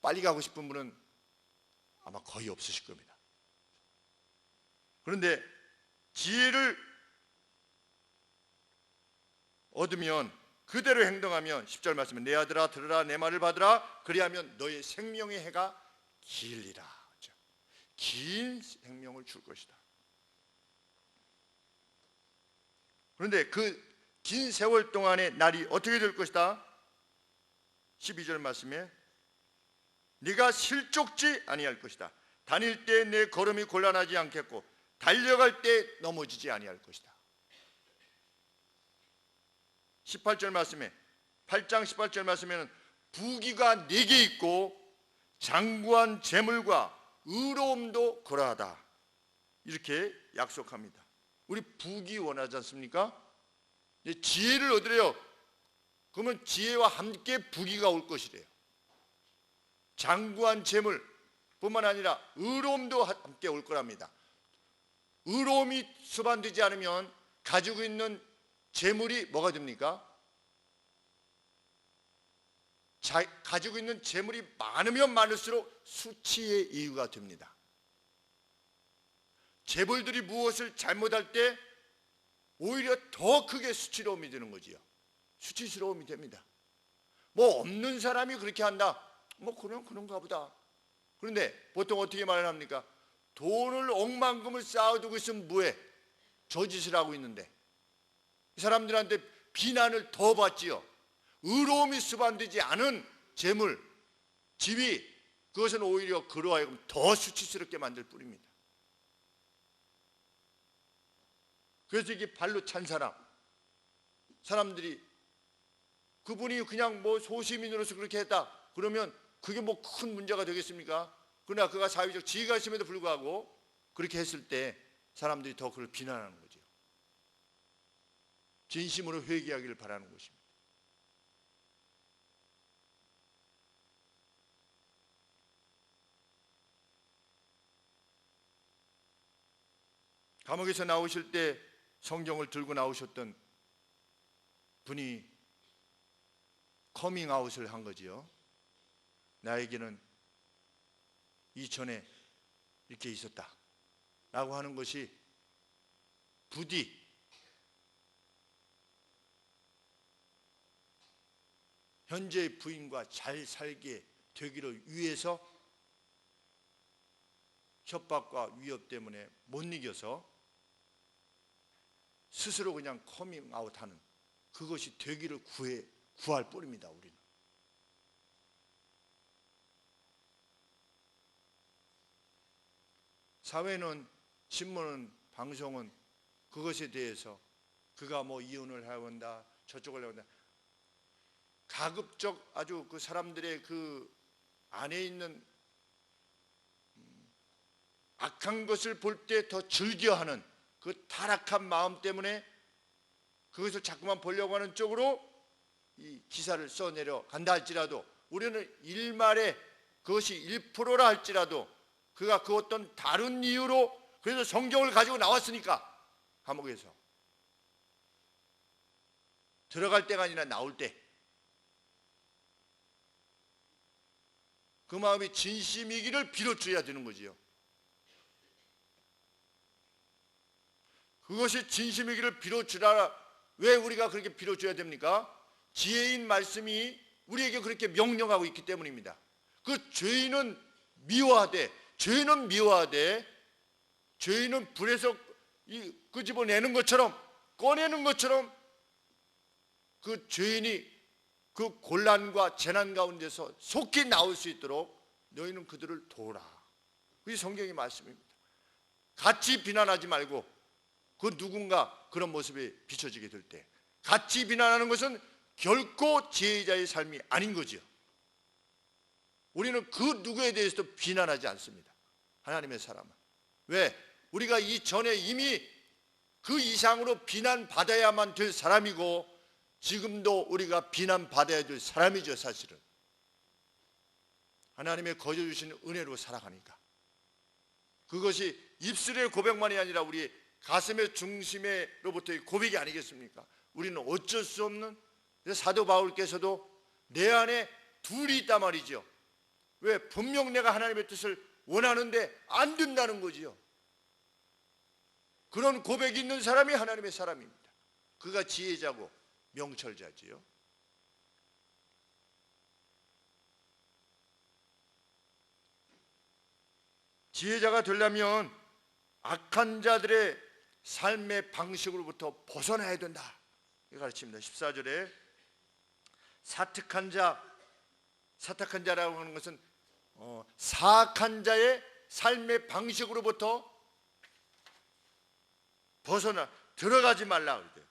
빨리 가고 싶은 분은 아마 거의 없으실 겁니다. 그런데 지혜를 얻으면 그대로 행동하면 10절 말씀에 내 아들아 들으라 내 말을 받으라 그리하면 너의 생명의 해가 길리라. 그렇죠? 긴 생명을 줄 것이다. 그런데 그 긴 세월 동안의 날이 어떻게 될 것이다? 12절 말씀에 네가 실족지 아니할 것이다. 다닐 때 내 걸음이 곤란하지 않겠고 달려갈 때 넘어지지 아니할 것이다. 18절 말씀에 8장 18절 말씀에는 부귀가 네게 있고 장구한 재물과 의로움도 그러하다. 이렇게 약속합니다. 우리 부귀 원하지 않습니까? 지혜를 얻으래요. 그러면 지혜와 함께 부귀가 올 것이래요. 장구한 재물 뿐만 아니라 의로움도 함께 올 거랍니다. 의로움이 수반되지 않으면 가지고 있는 재물이 뭐가 됩니까? 가지고 있는 재물이 많으면 많을수록 수치의 이유가 됩니다. 재벌들이 무엇을 잘못할 때 오히려 더 크게 수치로움이 되는 거지요. 수치스러움이 됩니다. 뭐 없는 사람이 그렇게 한다. 뭐 그런가 보다. 그런데 보통 어떻게 말을 합니까? 돈을 억만금을 쌓아두고 있으면 뭐해? 저짓을 하고 있는데 이 사람들한테 비난을 더 받지요. 의로움이 수반되지 않은 재물, 지위, 그것은 오히려 그로 하여금 더 수치스럽게 만들 뿐입니다. 그래서 이게 발로 찬 사람들이 그분이 그냥 뭐 소시민으로서 그렇게 했다 그러면 그게 뭐 큰 문제가 되겠습니까? 그러나 그가 사회적 지위가 있음에도 불구하고 그렇게 했을 때 사람들이 더 그를 비난하는 거죠. 진심으로 회개하기를 바라는 것입니다. 감옥에서 나오실 때 성경을 들고 나오셨던 분이 커밍아웃을 한 거지요. 나에게는 이전에 이렇게 있었다 라고 하는 것이 부디 현재의 부인과 잘 살게 되기를 위해서 협박과 위협 때문에 못 이겨서 스스로 그냥 커밍아웃하는 그것이 되기를 구할 뿐입니다. 우리는 사회는, 신문은, 방송은 그것에 대해서 그가 뭐 이혼을 하려 한다 저쪽을 하려 한다 가급적 아주 그 사람들의 그 안에 있는 악한 것을 볼 때 더 즐겨하는 그 타락한 마음 때문에 그것을 자꾸만 보려고 하는 쪽으로 이 기사를 써내려 간다 할지라도 우리는 일말에 그것이 1%라 할지라도 그가 그 어떤 다른 이유로 그래서 성경을 가지고 나왔으니까 감옥에서 들어갈 때가 아니라 나올 때 그 마음이 진심이기를 빌어줘야 되는 거지요. 그것이 진심이기를 빌어주라. 왜 우리가 그렇게 빌어줘야 됩니까? 지혜인 말씀이 우리에게 그렇게 명령하고 있기 때문입니다. 그 죄인은 미워하되 죄인은 불에서 끄집어내는 것처럼 꺼내는 것처럼 그 죄인이 그 곤란과 재난 가운데서 속히 나올 수 있도록 너희는 그들을 도우라. 그게 성경의 말씀입니다. 같이 비난하지 말고 그 누군가 그런 모습에 비춰지게 될 때 같이 비난하는 것은 결코 지혜자의 삶이 아닌 거죠. 우리는 그 누구에 대해서도 비난하지 않습니다. 하나님의 사람은. 왜? 우리가 이전에 이미 그 이상으로 비난받아야만 될 사람이고 지금도 우리가 비난받아야 될 사람이죠. 사실은 하나님의 거저 주신 은혜로 살아가니까 그것이 입술의 고백만이 아니라 우리 가슴의 중심으로부터의 고백이 아니겠습니까? 우리는 어쩔 수 없는 사도 바울께서도 내 안에 둘이 있단 말이죠. 왜? 분명 내가 하나님의 뜻을 원하는데 안 된다는 거지요. 그런 고백이 있는 사람이 하나님의 사람입니다. 그가 지혜자고 명철자지요. 지혜자가 되려면 악한 자들의 삶의 방식으로부터 벗어나야 된다, 이걸 가르칩니다. 14절에 사특한 자라고 하는 것은 사악한 자의 삶의 방식으로부터 들어가지 말라 그래요.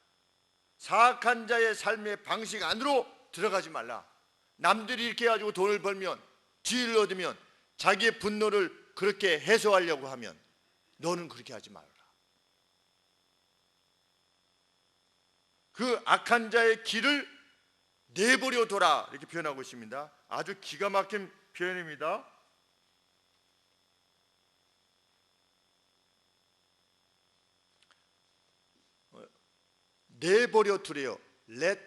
사악한 자의 삶의 방식 안으로 들어가지 말라. 남들이 이렇게 해가지고 돈을 벌면, 지위를 얻으면 자기의 분노를 그렇게 해소하려고 하면 너는 그렇게 하지 말라. 그 악한 자의 길을 내버려 둬라, 이렇게 표현하고 있습니다. 아주 기가 막힌 표현입니다. 내버려 두래요. Let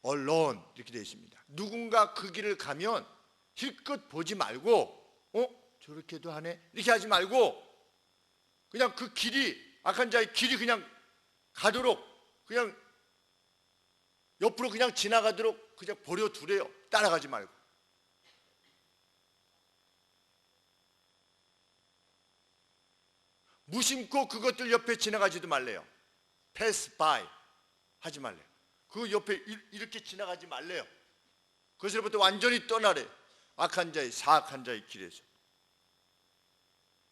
alone 이렇게 되어 있습니다. 누군가 그 길을 가면 힐끗 보지 말고 저렇게도 하네 이렇게 하지 말고 그냥 그 길이, 악한 자의 길이 그냥 가도록, 그냥 옆으로 그냥 지나가도록 그냥 버려 두래요. 따라가지 말고. 무심코 그것들 옆에 지나가지도 말래요. pass by 하지 말래요. 그 옆에 이렇게 지나가지 말래요. 그것으로부터 완전히 떠나래요. 악한 자의, 사악한 자의 길에서.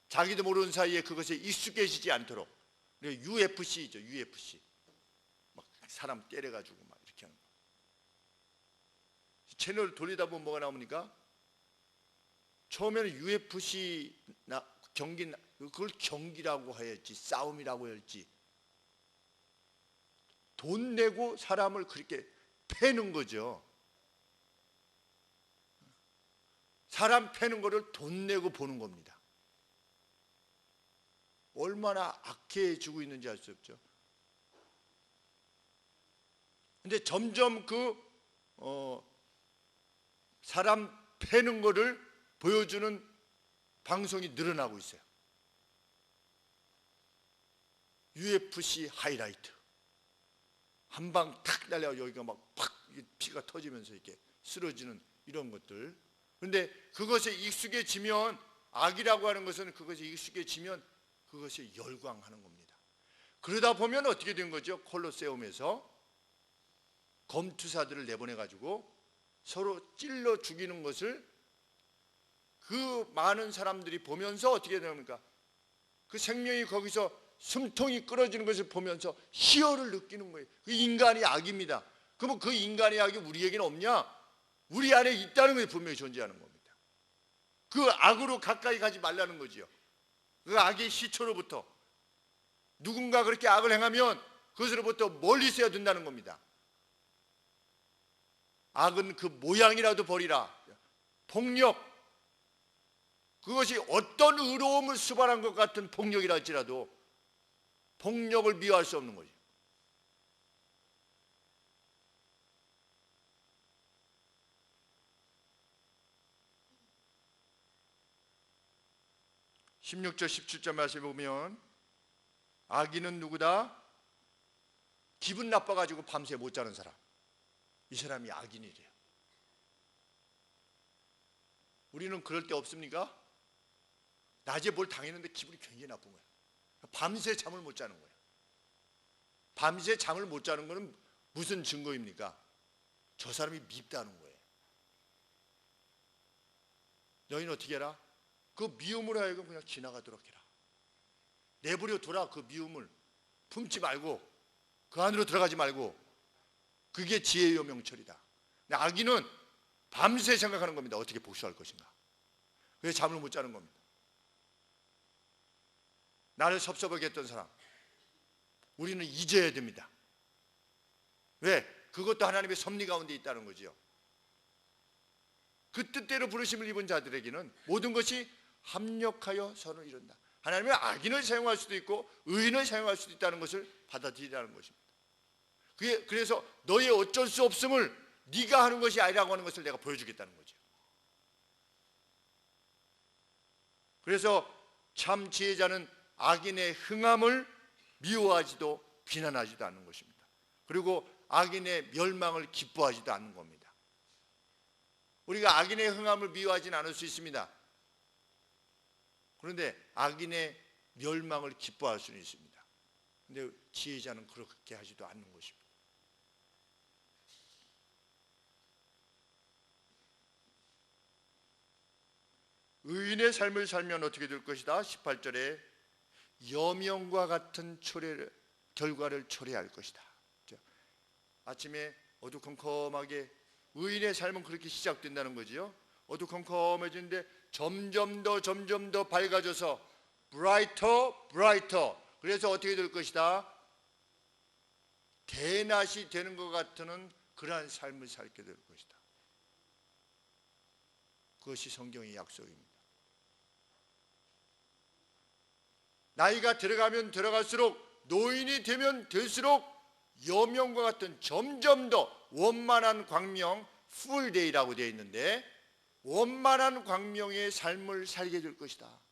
자기도 모르는 사이에 그것에 익숙해지지 않도록. UFC죠, UFC. 막 사람 때려가지고 막 이렇게 하는 거. 채널 돌리다 보면 뭐가 나옵니까? 처음에는 UFC 경기, 그걸 경기라고 해야지, 싸움이라고 해야지. 돈 내고 사람을 그렇게 패는 거죠. 사람 패는 거를 돈 내고 보는 겁니다. 얼마나 악해지고 있는지 알 수 없죠. 근데 점점 사람 패는 거를 보여주는 방송이 늘어나고 있어요. UFC 하이라이트. 한 방 탁 날려 여기가 막 팍 피가 터지면서 이렇게 쓰러지는 이런 것들. 그런데 그것에 익숙해지면, 악이라고 하는 것은 그것에 익숙해지면 그것에 열광하는 겁니다. 그러다 보면 어떻게 된 거죠? 콜로세움에서 검투사들을 내보내가지고 서로 찔러 죽이는 것을 그 많은 사람들이 보면서 어떻게 됩니까? 그 생명이 거기서 숨통이 끊어지는 것을 보면서 희열을 느끼는 거예요. 그 인간이 악입니다. 그러면 그 인간의 악이 우리에게는 없냐? 우리 안에 있다는 것이 분명히 존재하는 겁니다. 그 악으로 가까이 가지 말라는 거지요. 그 악의 시초로부터 누군가 그렇게 악을 행하면 그것으로부터 멀리 있어야 된다는 겁니다. 악은 그 모양이라도 버리라. 폭력, 그것이 어떤 의로움을 수반한 것 같은 폭력이라 할지라도 폭력을 미워할 수 없는 거죠. (16절) (17절) 말씀에 보면 악인은 누구다? 기분 나빠가지고 밤새 못 자는 사람, 이 사람이 악인이래요. 우리는 그럴 때 없습니까? 낮에 뭘 당했는데 기분이 굉장히 나쁜 거예요. 밤새 잠을 못 자는 거예요. 밤새 잠을 못 자는 거는 무슨 증거입니까? 저 사람이 밉다는 거예요. 너희는 어떻게 해라? 그 미움으로 하여금 그냥 지나가도록 해라. 내버려 둬라. 그 미움을 품지 말고, 그 안으로 들어가지 말고. 그게 지혜요 명철이다. 악인은 밤새 생각하는 겁니다. 어떻게 복수할 것인가. 그래서 잠을 못 자는 겁니다. 나를 섭섭하게 했던 사람, 우리는 잊어야 됩니다. 왜? 그것도 하나님의 섭리 가운데 있다는 거지요. 그 뜻대로 부르심을 입은 자들에게는 모든 것이 합력하여 선을 이룬다. 하나님은 악인을 사용할 수도 있고 의인을 사용할 수도 있다는 것을 받아들이라는 것입니다. 그래서 너의 어쩔 수 없음을 네가 하는 것이 아니라고 하는 것을 내가 보여주겠다는 거죠. 그래서 참 지혜자는 악인의 흥함을 미워하지도 비난하지도 않는 것입니다. 그리고 악인의 멸망을 기뻐하지도 않는 겁니다. 우리가 악인의 흥함을 미워하지는 않을 수 있습니다. 그런데 악인의 멸망을 기뻐할 수는 있습니다. 그런데 지혜자는 그렇게 하지도 않는 것입니다. 의인의 삶을 살면 어떻게 될 것이다? 18절에 여명과 같은 결과를 초래할 것이다. 아침에 어두컴컴하게 의인의 삶은 그렇게 시작된다는 거지요. 어두컴컴해지는데 점점 더 밝아져서 brighter. 그래서 어떻게 될 것이다? 대낮이 되는 것 같은 그러한 삶을 살게 될 것이다. 그것이 성경의 약속입니다. 나이가 들어가면 들어갈수록, 노인이 되면 될수록 여명과 같은 점점 더 원만한 광명, 풀데이라고 되어 있는데 원만한 광명의 삶을 살게 될 것이다.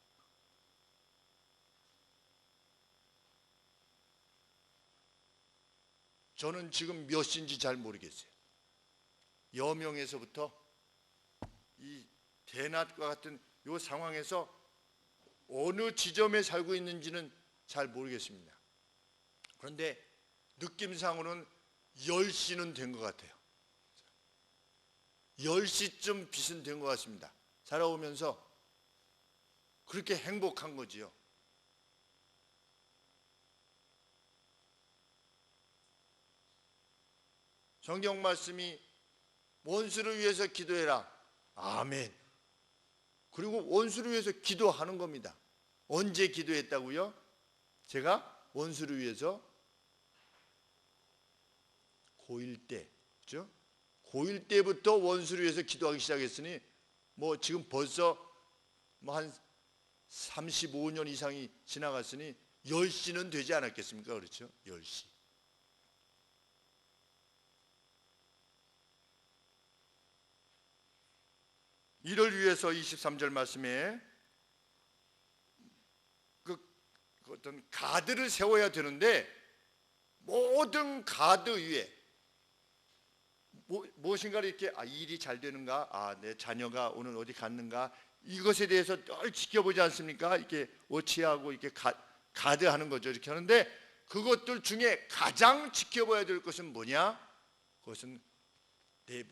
저는 지금 몇 시인지 잘 모르겠어요. 여명에서부터 이 대낮과 같은 이 상황에서 어느 지점에 살고 있는지는 잘 모르겠습니다. 그런데 느낌상으로는 10시는 된 것 같아요. 10시쯤 빛은 된 것 같습니다. 살아오면서 그렇게 행복한 거지요. 성경 말씀이 원수를 위해서 기도해라. 아멘. 그리고 원수를 위해서 기도하는 겁니다. 언제 기도했다고요? 제가 원수를 위해서 고1 때, 그렇죠? 고1 때부터 원수를 위해서 기도하기 시작했으니 뭐 지금 벌써 뭐 한 35년 이상이 지나갔으니 10시는 되지 않았겠습니까? 그렇죠? 10시. 이를 위해서 23절 말씀에 그 어떤 가드를 세워야 되는데 모든 가드 위에 무엇인가를 이렇게 일이 잘 되는가, 내 자녀가 오늘 어디 갔는가, 이것에 대해서 늘 지켜보지 않습니까? 이렇게 워치하고 이렇게 가드하는 거죠. 이렇게 하는데 그것들 중에 가장 지켜봐야 될 것은 뭐냐? 그것은 내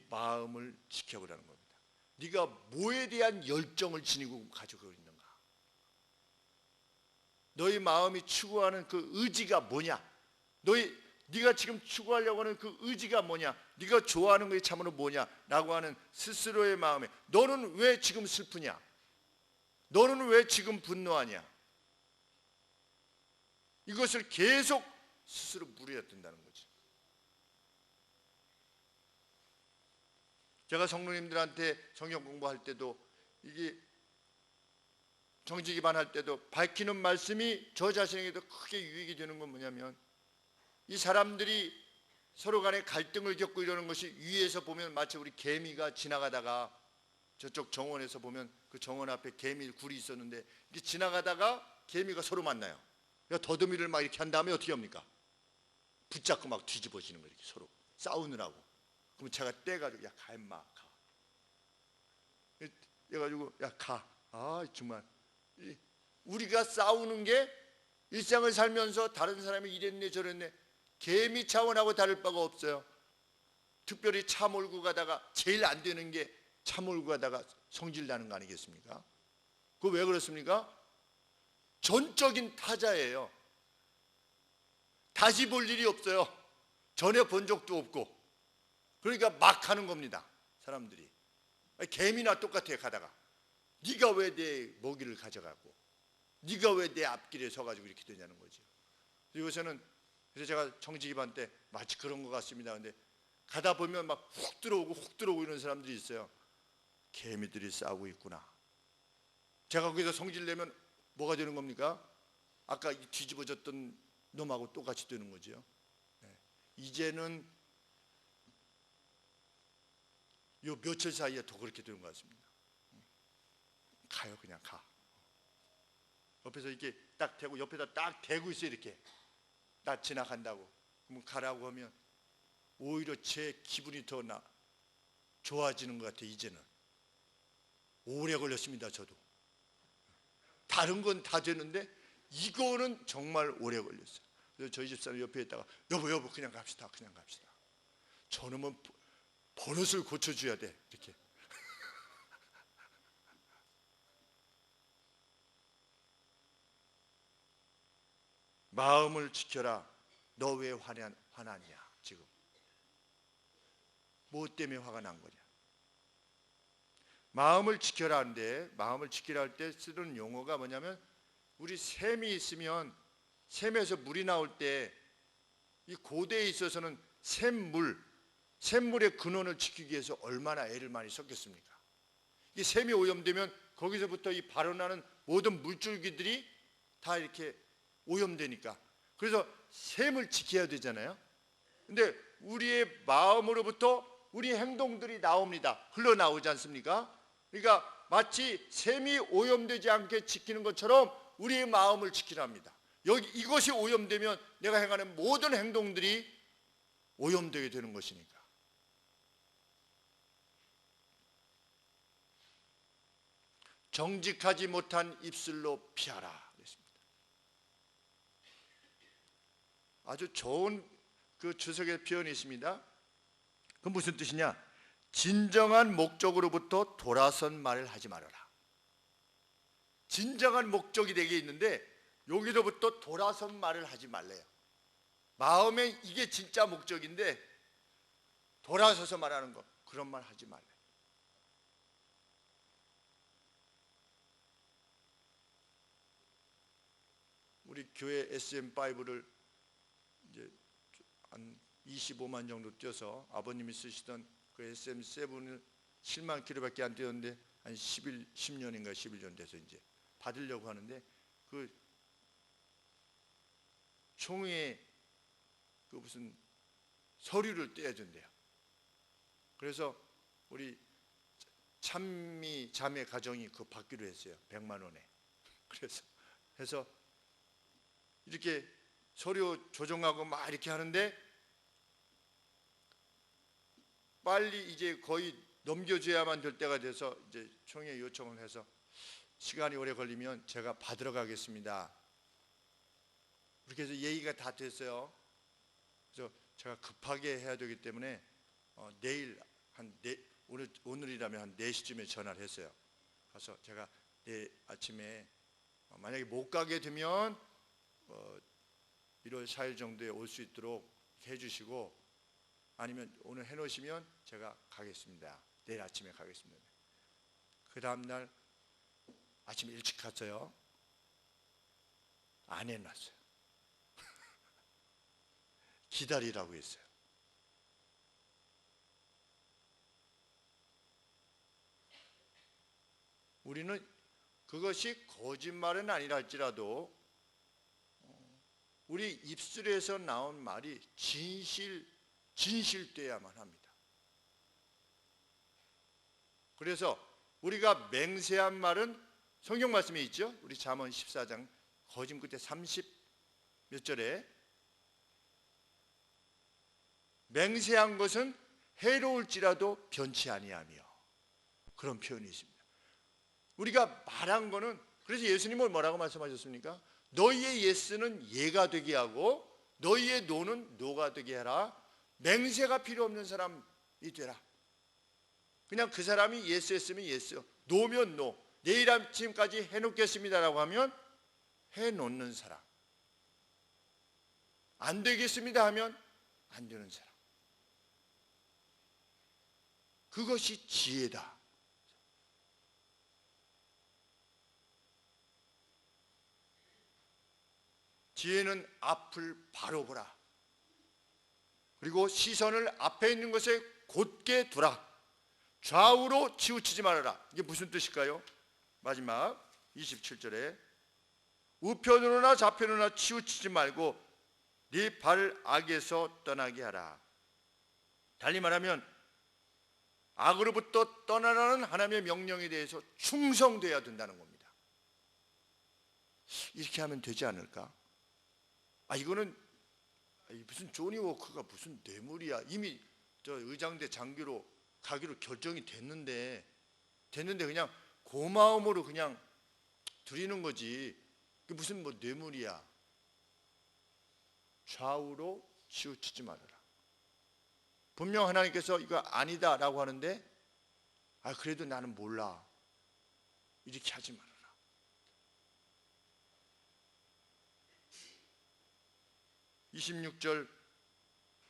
마음을 지켜보라는 겁니다. 네가 뭐에 대한 열정을 지니고 가지고 있는가? 너희 마음이 추구하는 그 의지가 뭐냐? 네가 지금 추구하려고 하는 그 의지가 뭐냐? 네가 좋아하는 것이 참으로 뭐냐? 라고 하는 스스로의 마음에 너는 왜 지금 슬프냐? 너는 왜 지금 분노하냐? 이것을 계속 스스로 물어야 된다는 거지. 제가 성도님들한테 성경 공부할 때도 이게 정직기반 할 때도 밝히는 말씀이 저 자신에게도 크게 유익이 되는 건 뭐냐면 이 사람들이 서로 간에 갈등을 겪고 이러는 것이 위에서 보면 마치 우리 개미가 지나가다가 저쪽 정원에서 보면 그 정원 앞에 개미 굴이 있었는데 이렇게 지나가다가 개미가 서로 만나요. 그러니까 더듬이를 막 이렇게 한 다음에 어떻게 합니까? 붙잡고 막 뒤집어지는 거예요. 이렇게 서로 싸우느라고. 그럼 제가 떼가지고 야 가 임마 가. 그래가지고 야 가. 정말 우리가 싸우는 게 일상을 살면서 다른 사람이 이랬네 저랬네 개미 차원하고 다를 바가 없어요. 특별히 차 몰고 가다가 제일 안 되는 게 차 몰고 가다가 성질 나는 거 아니겠습니까? 그거 왜 그렇습니까? 전적인 타자예요. 다시 볼 일이 없어요. 전에 본 적도 없고. 그러니까 막 하는 겁니다. 사람들이. 개미나 똑같아요. 가다가 네가 왜 내 먹이를 가져가고 네가 왜 내 앞길에 서가지고 이렇게 되냐는 거죠. 이것은 그래서 제가 정직기반 때 마치 그런 것 같습니다. 근데 가다 보면 막 훅 들어오고 이런 사람들이 있어요. 개미들이 싸우고 있구나. 제가 거기서 성질 내면 뭐가 되는 겁니까? 아까 뒤집어졌던 놈하고 똑같이 되는 거죠. 이제는 요 며칠 사이에 더 그렇게 되는 것 같습니다. 가요, 그냥 가. 옆에서 이렇게 딱 대고 옆에다 딱 대고 있어. 이렇게 나 지나간다고. 그럼 가라고 하면 오히려 제 기분이 더 좋아지는 것 같아요. 이제는 오래 걸렸습니다. 저도 다른 건 다 되는데 이거는 정말 오래 걸렸어요. 그래서 저희 집사람 옆에 있다가 여보 그냥 갑시다. 그냥 갑시다. 저놈은 버릇을 고쳐줘야 돼. 이렇게. 마음을 지켜라. 너 왜 화났냐 지금. 뭐 때문에 화가 난 거냐. 마음을 지켜라 하는데, 마음을 지키라 할 때 쓰는 용어가 뭐냐면, 우리 샘이 있으면 샘에서 물이 나올 때 이 고대에 있어서는 샘물의 근원을 지키기 위해서 얼마나 애를 많이 썼겠습니까? 이 샘이 오염되면 거기서부터 이 발원하는 모든 물줄기들이 다 이렇게 오염되니까, 그래서 샘을 지켜야 되잖아요. 근데 우리의 마음으로부터 우리 행동들이 나옵니다. 흘러나오지 않습니까? 그러니까 마치 샘이 오염되지 않게 지키는 것처럼 우리의 마음을 지키랍니다. 이것이 오염되면 내가 행하는 모든 행동들이 오염되게 되는 것이니까. 정직하지 못한 입술로 피하라 그랬습니다. 아주 좋은 그 주석의 표현이 있습니다. 그건 무슨 뜻이냐? 진정한 목적으로부터 돌아선 말을 하지 말아라. 진정한 목적이 되게 있는데 여기로부터 돌아선 말을 하지 말래요. 마음에 이게 진짜 목적인데 돌아서서 말하는 거, 그런 말 하지 말래. 우리 교회 SM5를 이제 한 25만 정도 뛰어서 아버님이 쓰시던 그 SM7을 7만 킬로밖에 안 뛰었는데 한 10년인가 11년 돼서 이제 받으려고 하는데, 그 총회에 그 무슨 서류를 떼야 된대요. 그래서 우리 찬미 자매 가정이 그거 받기로 했어요. 100만 원에. 그래서 해서 이렇게 서류 조정하고 막 이렇게 하는데, 빨리 이제 거의 넘겨줘야만 될 때가 돼서 이제 총회 요청을 해서 시간이 오래 걸리면 제가 받으러 가겠습니다. 그렇게 해서 얘기가 다 됐어요. 그래서 제가 급하게 해야 되기 때문에 내일 오늘이라면 한 4시쯤에 전화를 했어요. 가서 제가 내일 아침에 만약에 못 가게 되면 1월 4일 정도에 올 수 있도록 해주시고, 아니면 오늘 해놓으시면 제가 가겠습니다. 내일 아침에 가겠습니다. 그 다음날 아침 일찍 갔어요. 안 해놨어요. 기다리라고 했어요. 우리는 그것이 거짓말은 아니라 할지라도 우리 입술에서 나온 말이 진실되어야만 합니다. 그래서 우리가 맹세한 말은 성경 말씀에 있죠. 우리 잠언 14장 거짐 끝에 30 몇 절에 맹세한 것은 해로울지라도 변치 아니하며, 그런 표현이 있습니다. 우리가 말한 거는, 그래서 예수님은 뭐라고 말씀하셨습니까? 너희의 예스는 예가 되게 하고 너희의 노는 노가 되게 해라. 맹세가 필요 없는 사람이 되라. 그냥 그 사람이 예스 했으면 예스, 노면 노, 내일 아침까지 해놓겠습니다라고 하면 해놓는 사람, 안 되겠습니다 하면 안 되는 사람, 그것이 지혜다. 지혜는 앞을 바로 보라. 그리고 시선을 앞에 있는 것에 곧게 두라. 좌우로 치우치지 말아라. 이게 무슨 뜻일까요? 마지막 27절에 우편으로나 좌편으로나 치우치지 말고 네 발을 악에서 떠나게 하라. 달리 말하면 악으로부터 떠나라는 하나님의 명령에 대해서 충성되어야 된다는 겁니다. 이렇게 하면 되지 않을까? 이거는 무슨 조니 워커가 무슨 뇌물이야. 이미 저 의장대 장교로 가기로 결정이 됐는데 그냥 고마움으로 그냥 드리는 거지. 그게 무슨 뭐 뇌물이야. 좌우로 치우치지 말아라. 분명 하나님께서 이거 아니다라고 하는데 그래도 나는 몰라. 이렇게 하지 말아라. (26절)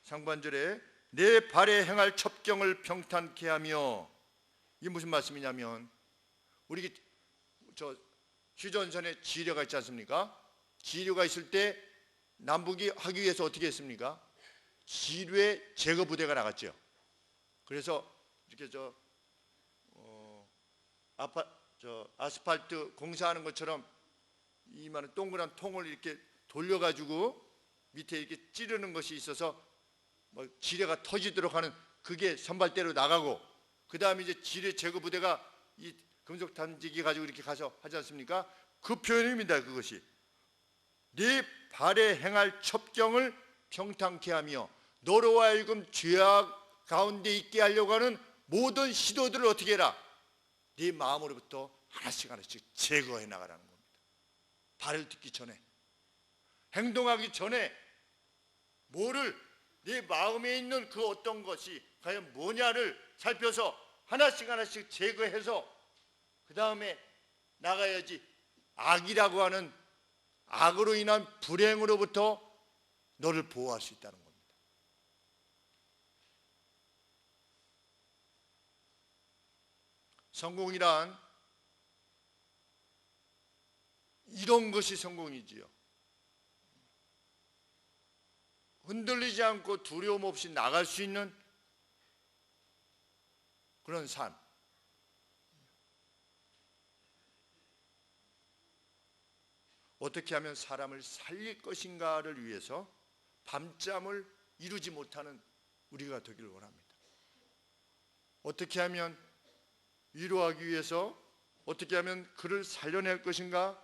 상반절에 내 발에 행할 첩경을 평탄케 하며, 이게 무슨 말씀이냐면 우리 저 휴전선에 지뢰가 있지 않습니까? 지뢰가 있을 때 남북이 하기 위해서 어떻게 했습니까? 지뢰 제거 부대가 나갔죠. 그래서 이렇게 아스팔트 공사하는 것처럼 이만한 동그란 통을 이렇게 돌려가지고 밑에 이렇게 찌르는 것이 있어서 뭐 지뢰가 터지도록 하는, 그게 선발대로 나가고, 그 다음에 이제 지뢰 제거 부대가 이 금속 단지기 가지고 이렇게 가서 하지 않습니까? 그 표현입니다. 그것이 네 발에 행할 첩경을 평탄케 하며, 너로 하여금 죄악 가운데 있게 하려고 하는 모든 시도들을 어떻게 해라? 네 마음으로부터 하나씩 제거해 나가라는 겁니다. 발을 딛기 전에, 행동하기 전에 뭐를, 네 마음에 있는 그 어떤 것이 과연 뭐냐를 살펴서 하나씩 제거해서 그 다음에 나가야지 악이라고 하는, 악으로 인한 불행으로부터 너를 보호할 수 있다는 겁니다. 성공이란 이런 것이 성공이지요. 흔들리지 않고 두려움 없이 나갈 수 있는 그런 삶. 어떻게 하면 사람을 살릴 것인가를 위해서 밤잠을 이루지 못하는 우리가 되기를 원합니다. 어떻게 하면 위로하기 위해서, 어떻게 하면 그를 살려낼 것인가,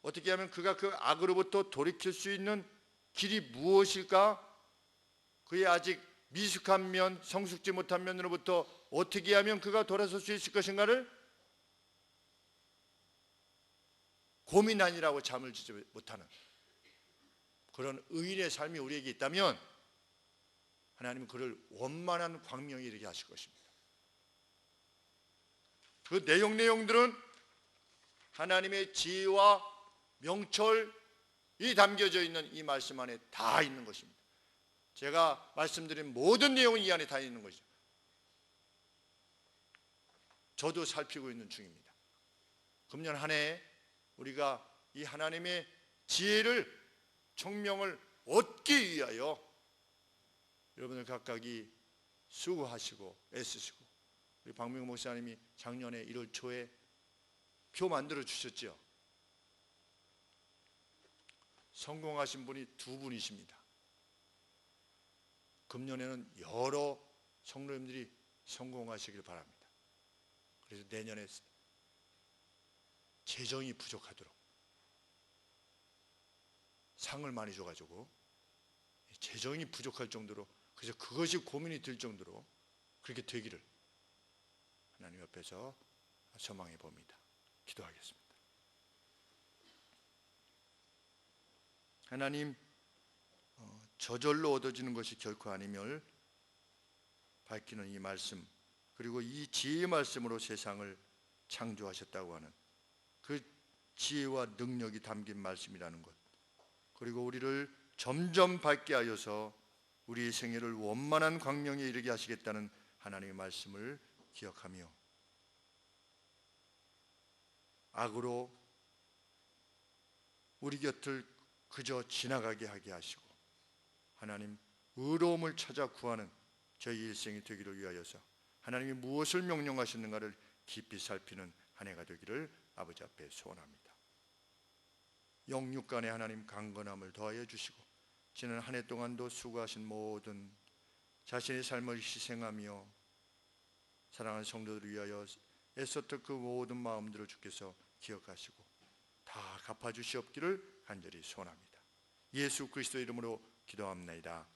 어떻게 하면 그가 그 악으로부터 돌이킬 수 있는 길이 무엇일까, 그의 아직 미숙한 면, 성숙지 못한 면으로부터 어떻게 하면 그가 돌아설 수 있을 것인가를 고민 아니라고 잠을 지지 못하는 그런 의인의 삶이 우리에게 있다면 하나님은 그를 원만한 광명에 이르게 하실 것입니다. 그 내용들은 하나님의 지혜와 명철이 담겨져 있는 이 말씀 안에 다 있는 것입니다. 제가 말씀드린 모든 내용은 이 안에 다 있는 것이죠. 저도 살피고 있는 중입니다. 금년 한 해 우리가 이 하나님의 지혜를, 총명을 얻기 위하여 여러분들 각각이 수고하시고 애쓰시고, 우리 박명호 목사님이 작년에 1월 초에 표 만들어 주셨죠. 성공하신 분이 두 분이십니다. 금년에는 여러 성도님들이 성공하시길 바랍니다. 그래서 내년에 재정이 부족하도록 상을 많이 줘가지고 재정이 부족할 정도로, 그래서 그것이 고민이 들 정도로 그렇게 되기를 하나님 옆에서 소망해 봅니다. 기도하겠습니다. 하나님, 저절로 얻어지는 것이 결코 아님을 밝히는 이 말씀, 그리고 이 지혜의 말씀으로 세상을 창조하셨다고 하는 그 지혜와 능력이 담긴 말씀이라는 것, 그리고 우리를 점점 밝게 하여서 우리의 생애를 원만한 광명에 이르게 하시겠다는 하나님의 말씀을 기억하며, 악으로 우리 곁을 그저 지나가게 하게 하시고 하나님 의로움을 찾아 구하는 저희 일생이 되기를 위하여서 하나님이 무엇을 명령하셨는가를 깊이 살피는 한 해가 되기를 아버지 앞에 소원합니다. 영육 간에 하나님 강건함을 더하여 주시고, 지난 한 해 동안도 수고하신 모든 자신의 삶을 희생하며 사랑하는 성도들을 위하여 애썼던 그 모든 마음들을 주께서 기억하시고 다 갚아주시옵기를 간절히 소원합니다. 예수 그리스도 이름으로 기도합나이다.